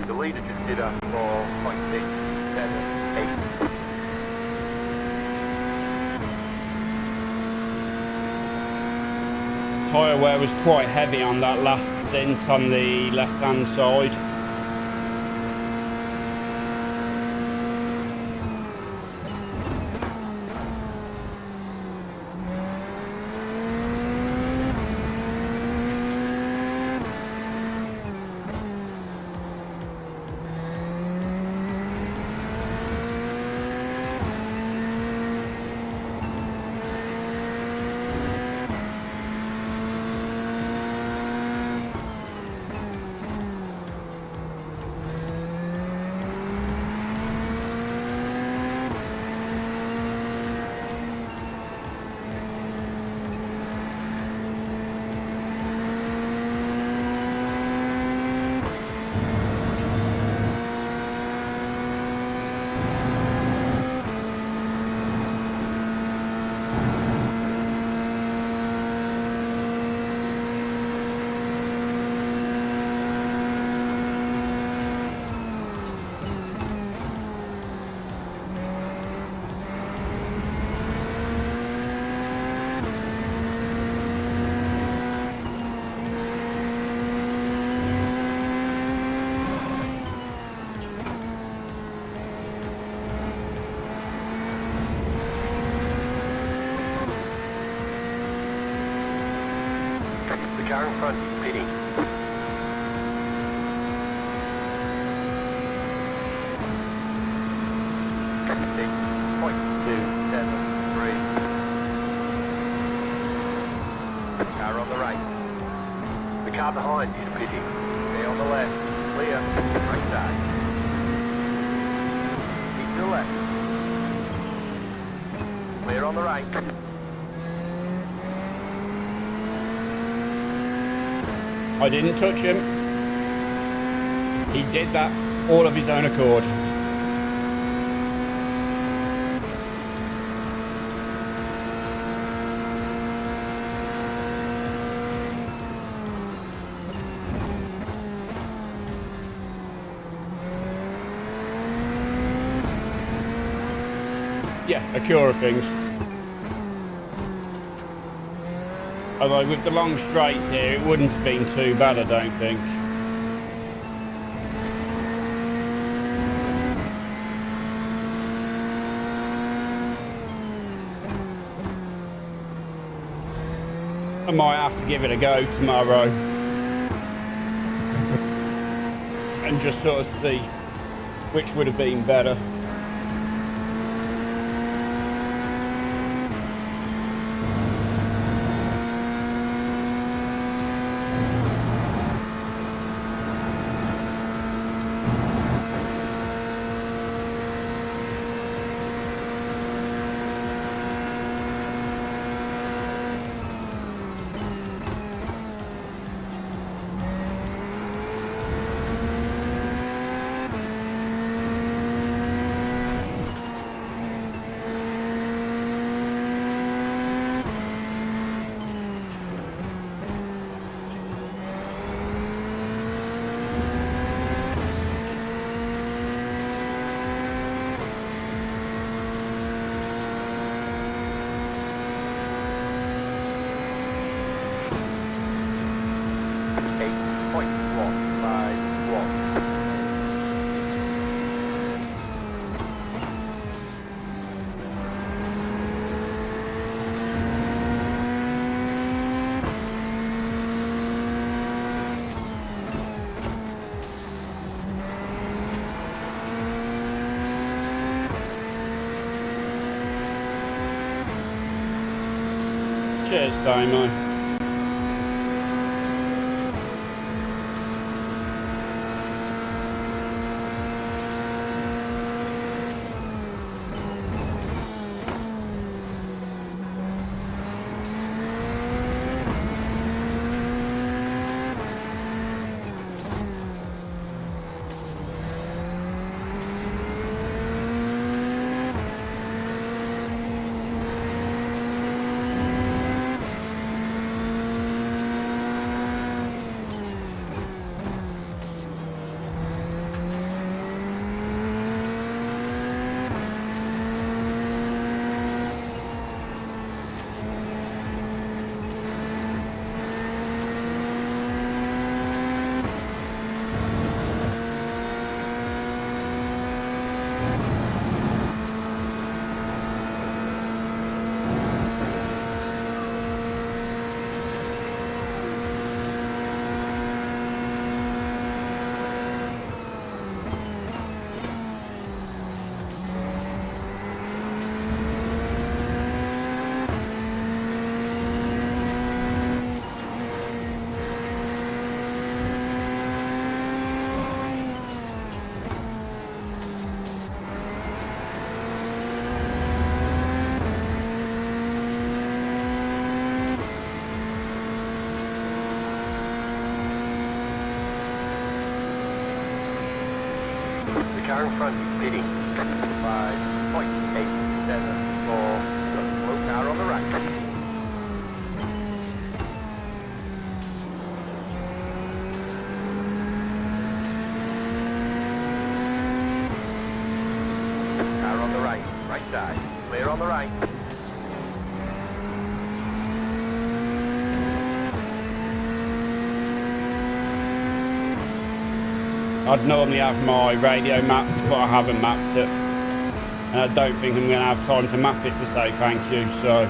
C: The leader just did a 4.678.
A: Tyre wear was quite heavy on that last stint on the left-hand side.
C: The car in front is pitting. Car on the right. The car behind is pitting. Stay on the left. Clear. Right side. Keep to the left. Clear on the right.
A: I didn't touch him. He did that all of his own accord. Yeah, Acura things. Although with the long straights here, it wouldn't have been too bad, I don't think. I might have to give it a go tomorrow and just sort of see which would have been better. Cheers, Damo.
C: Car in front is pitting. 5.874. Slow car on the right. Car on the right. Right side. Clear on the right.
A: I'd normally have my radio mapped, but I haven't mapped it. And I don't think I'm going to have time to map it to say thank you, so.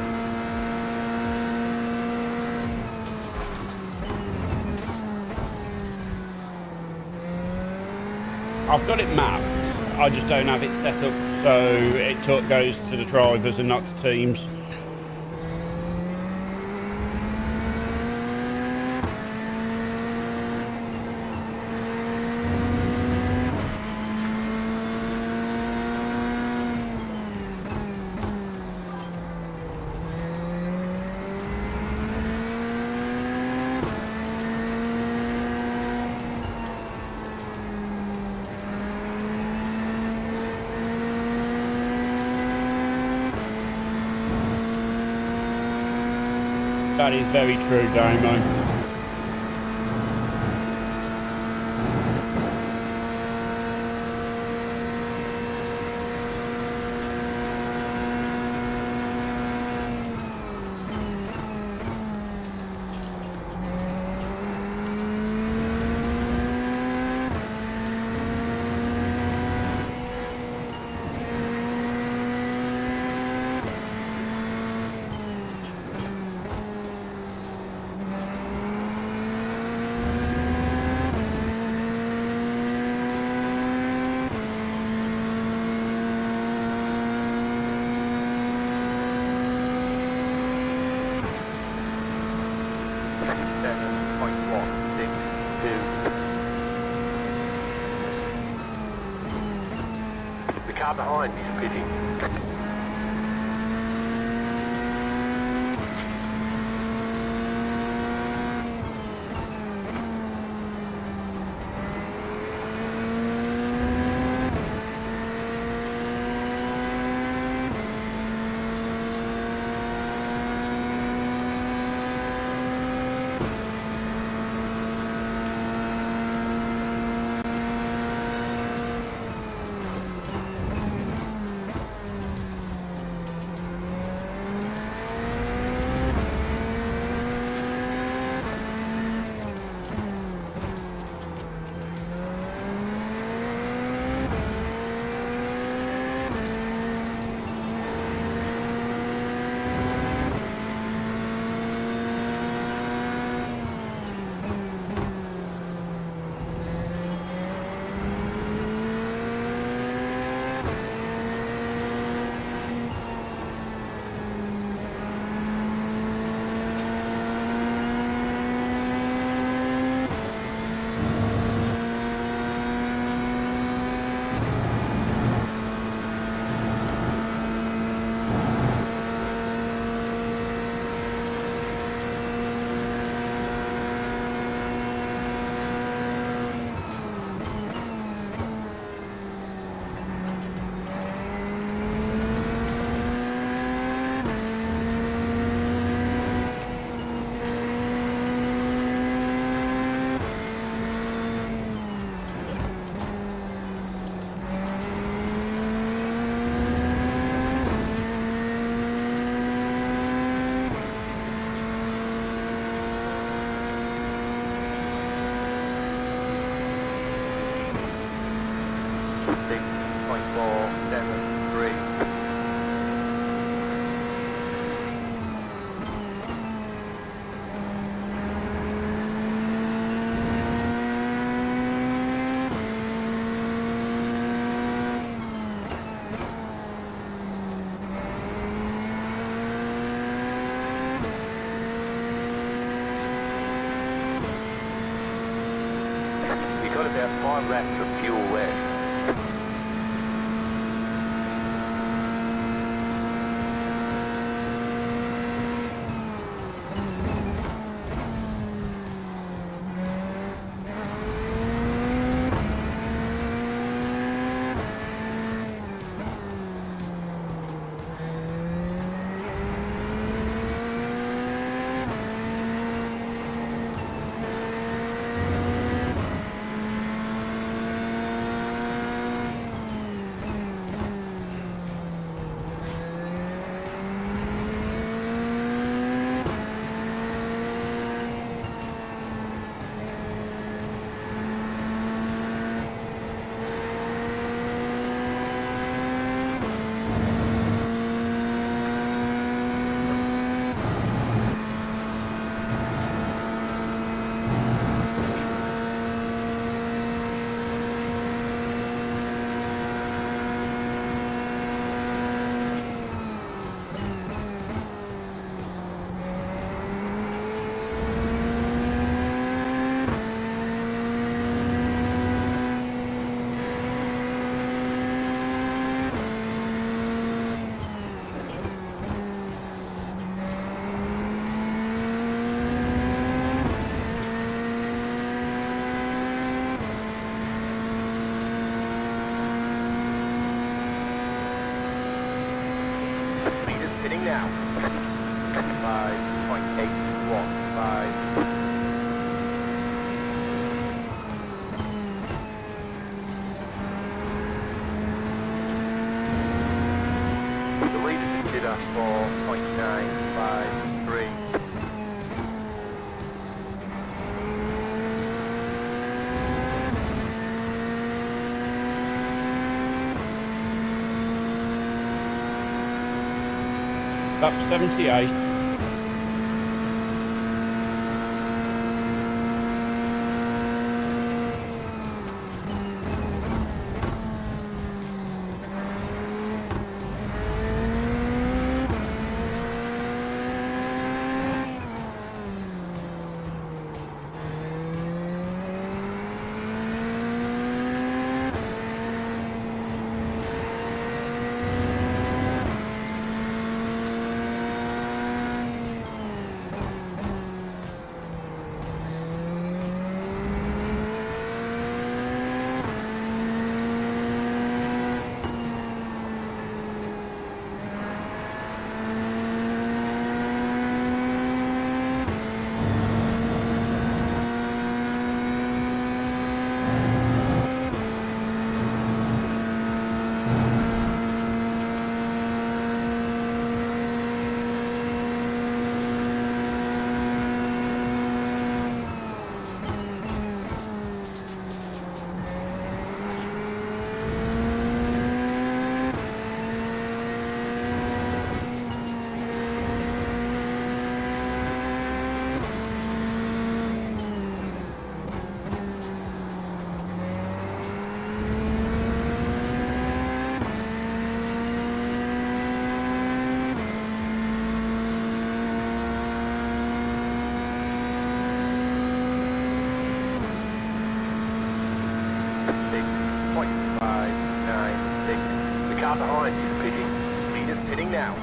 A: I've got it mapped, I just don't have it set up so it goes to the drivers and not to teams. That is very true, Damo.
C: car behind me is pitting. Got about 5 laps of fuel left. Sitting now. 5.815. The leader's in jitter 4.953.
A: Lap 78.
C: car behind you, pitting. Leaders pitting now.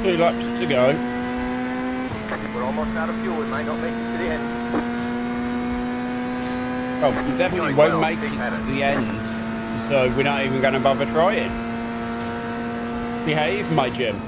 A: Two laps to go.
C: We're almost out of fuel. We might not make it to the end.
A: Well, we definitely won't make it to the end, so we're not even going to bother trying. Behave, my Jim.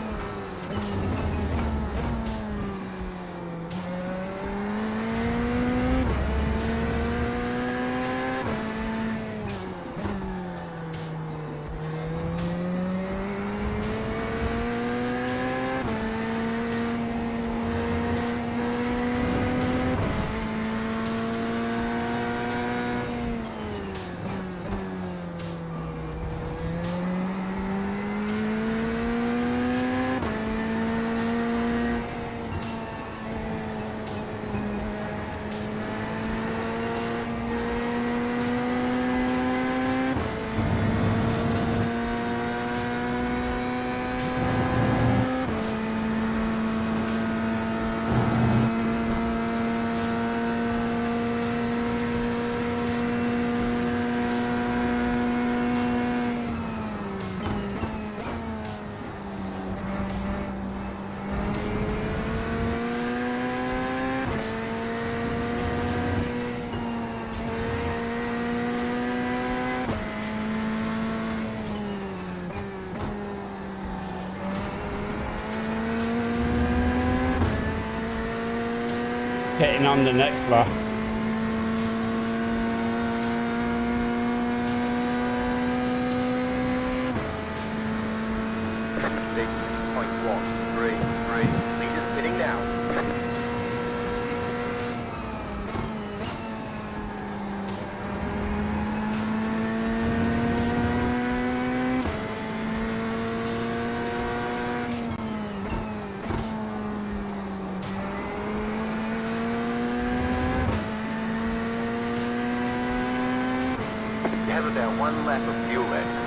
A: Hitting on the next lap.
C: Leaders pitting now. You have about one lap of fuel left.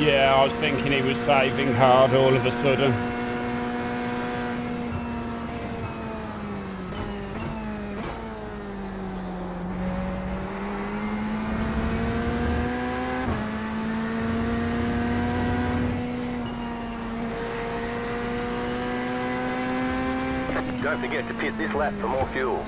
A: Yeah, I was thinking he was saving hard all of a sudden.
C: Don't forget to pit this lap for more fuel.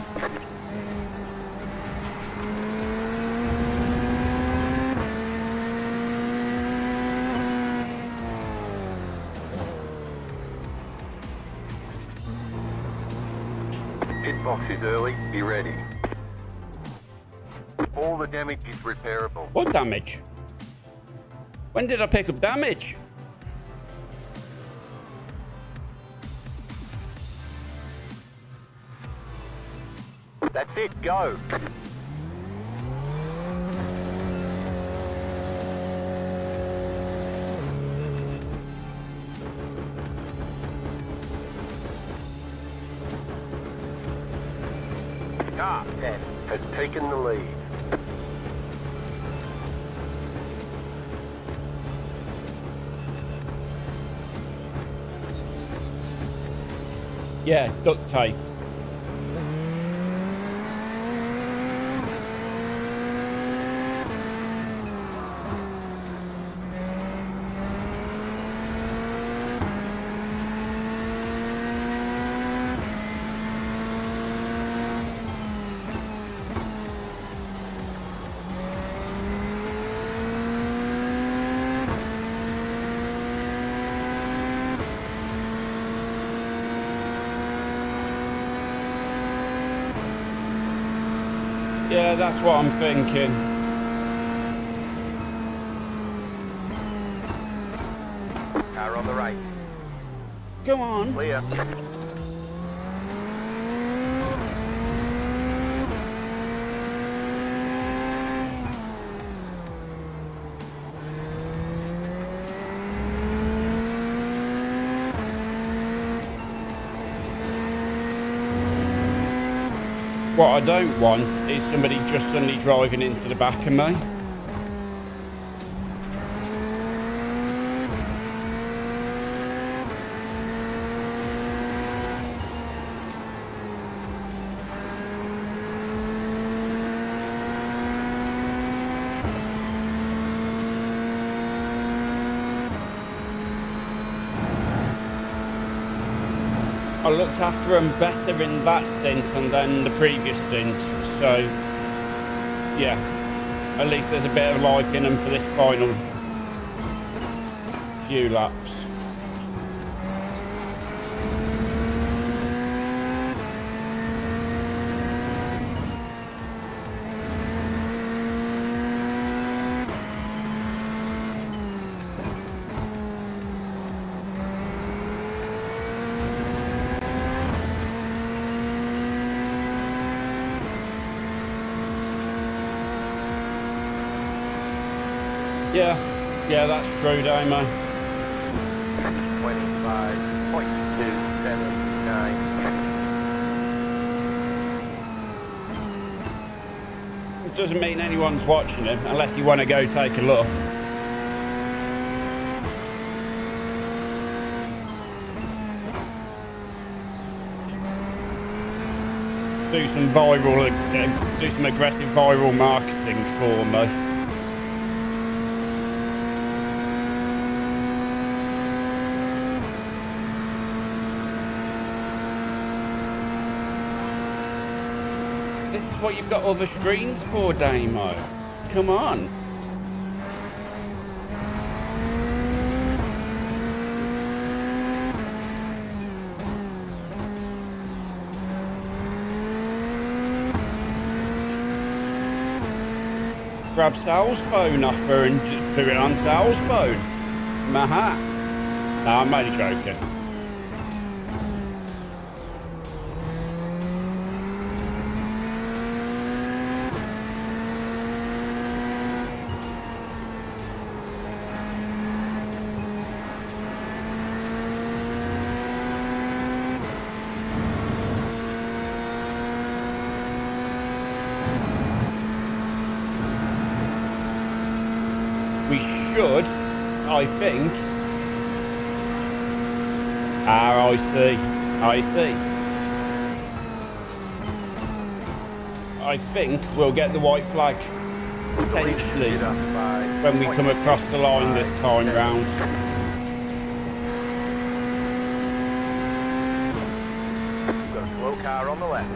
C: Pit box is early, be ready. All the damage is repairable.
A: What damage? When did I pick up damage?
C: That's it, go! Car 10 has taken the lead.
A: Yeah, duct tape. Yeah, that's what I'm thinking.
C: Car on the right.
A: Come on.
C: Clear.
A: What I don't want is somebody just suddenly driving into the back of me. I looked after them better in that stint and then the previous stint, so yeah, at least there's a bit of life in them for this final few laps. Yeah, that's true, Damo.
C: 25.279.
A: It doesn't mean anyone's watching it unless you want to go take a look. Do some aggressive viral marketing for me. This is what you've got other screens for, Damo. Come on. Grab Sal's phone off her and just put it on Sal's phone. Maha. No, I'm only joking. We should, I think... Ah, I see. I see. I think we'll get the white flag potentially when we come across the line this time round.
C: Got a slow car on the left.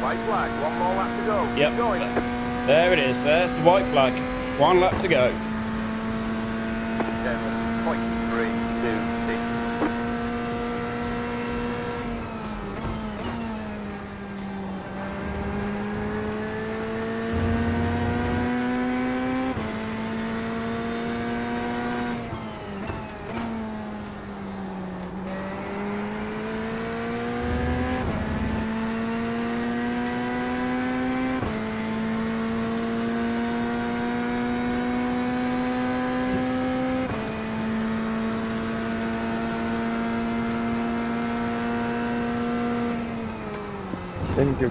C: White flag, one more lap to go.
A: Yep.
C: Keep going.
A: There it is. There's the white flag. 1 lap to go.
C: 7.326.
B: Thank you.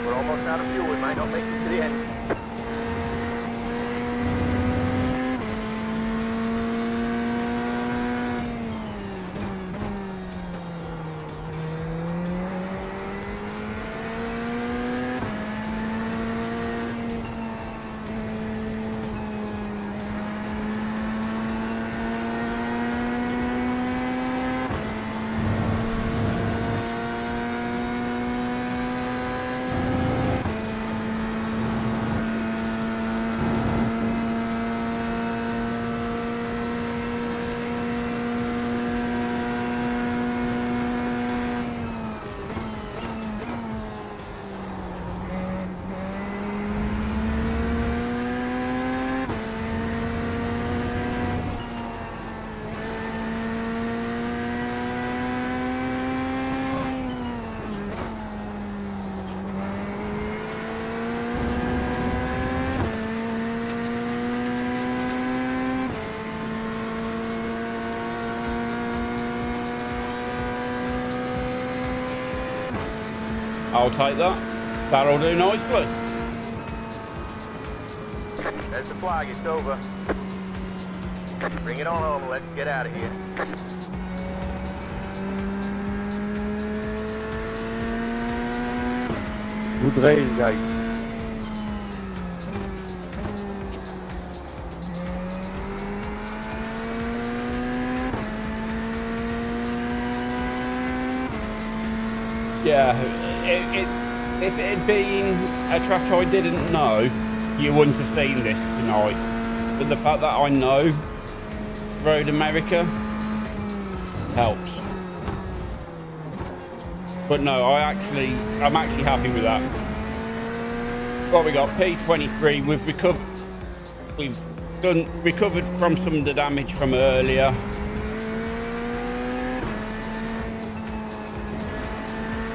C: We're almost out of fuel. We might not make it to the end.
A: I'll take that. That'll do nicely.
C: There's the flag. It's over. Bring it on home and let's get out of here.
B: Good race, guys.
A: Yeah, if it had been a track I didn't know, you wouldn't have seen this tonight. But the fact that I know Road America helps. But no, I'm actually happy with that. What we got? P23. We've recovered from some of the damage from earlier.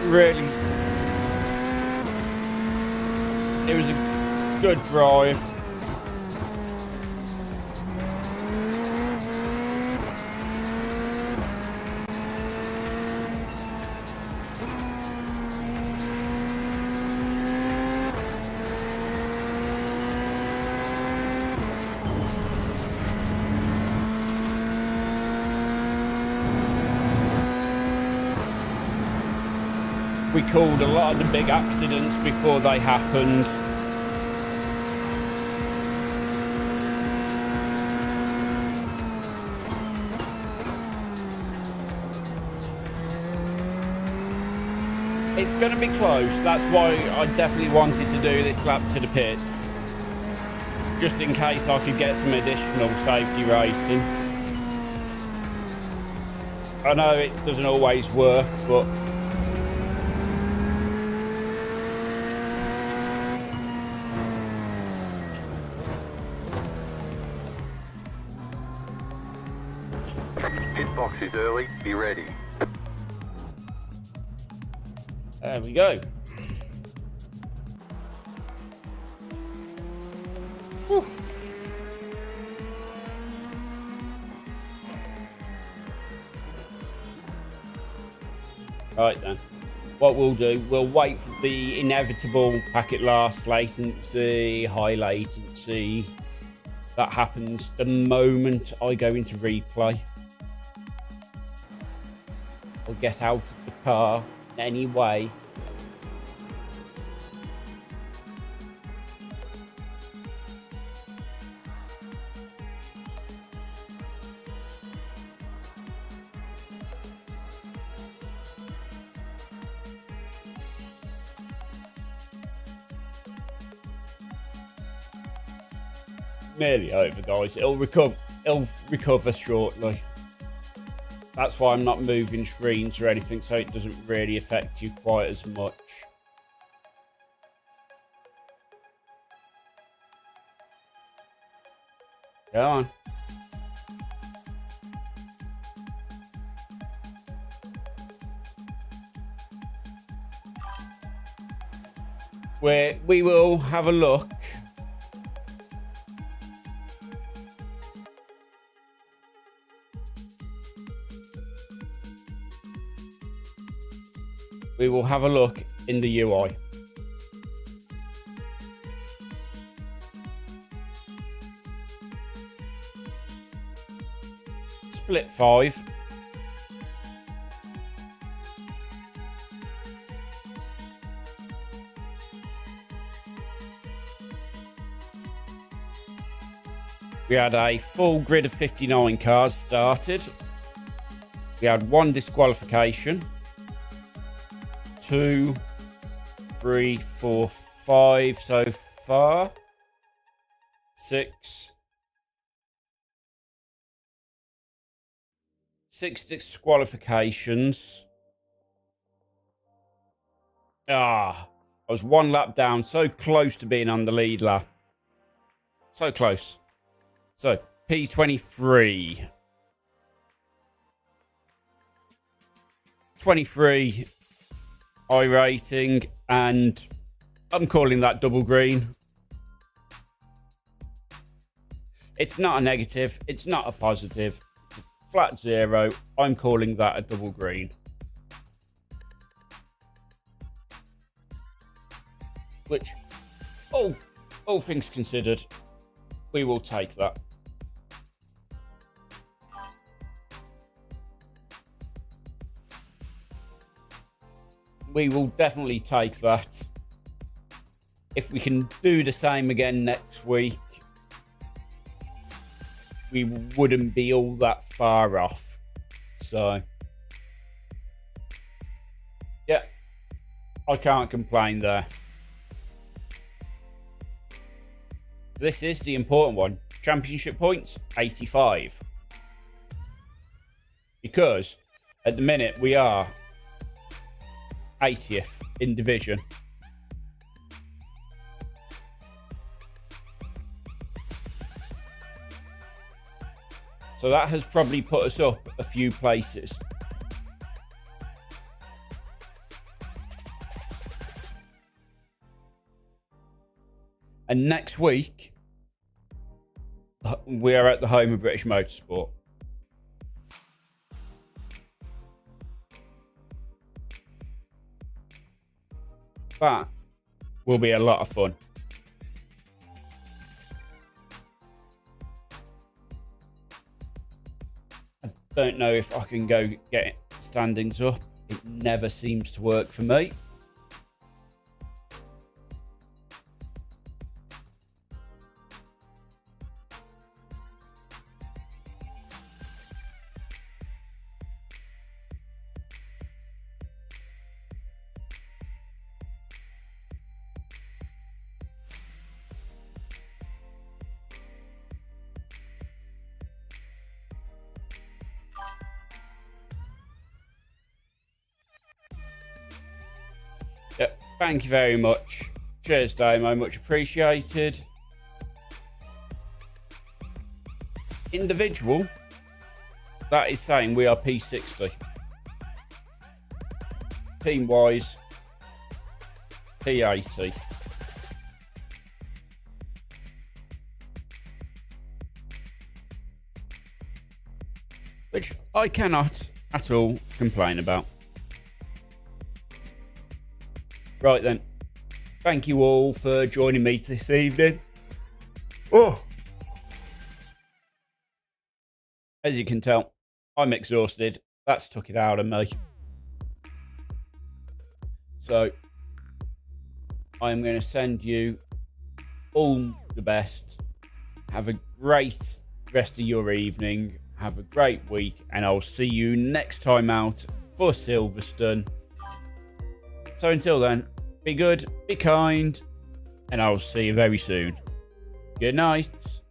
A: Really, it was a good drive. We called a lot of the big accidents before they happened. It's going to be close. That's why I definitely wanted to do this lap to the pits. Just in case I could get some additional safety rating. I know it doesn't always work, but
C: Pit box is early. Be ready.
A: There we go. Whew. Right then. What we'll do, we'll wait for the inevitable packet last latency, high latency. That happens the moment I go into replay. I'll get out of the car anyway. Nearly over, guys. It'll recover shortly. That's why I'm not moving screens or anything, so it doesn't really affect you quite as much. Go on. We will have a look. We will have a look in the UI. Split 5. We had a full grid of 59 cars started. We had 1 disqualification. 2, 3, 4, 5 so far. 6 disqualifications. I was 1 lap down, so close to being on the lead lap. So close. So, P23. 23 iRacing, and I'm calling that double green. It's not a negative, it's not a positive, it's a flat 0. I'm calling that a double green. Which, all things considered, we will take that. We will definitely take that. If we can do the same again next week, we wouldn't be all that far off. So, yeah, I can't complain there. This is the important one. Championship points, 85. Because at the minute we are 80th in division. So that has probably put us up a few places. And next week, we are at the home of British Motorsport. That will be a lot of fun. I don't know if I can go get standings up. It never seems to work for me. Yep, thank you very much. Cheers, Damo, much appreciated. Individual, that is saying we are P60. Team-wise, P80. Which I cannot at all complain about. Right then. Thank you all for joining me this evening. Oh! As you can tell, I'm exhausted. That's took it out of me. So, I'm going to send you all the best. Have a great rest of your evening. Have a great week. And I'll see you next time out for Silverstone. So until then, be good, be kind, and I'll see you very soon. Good night.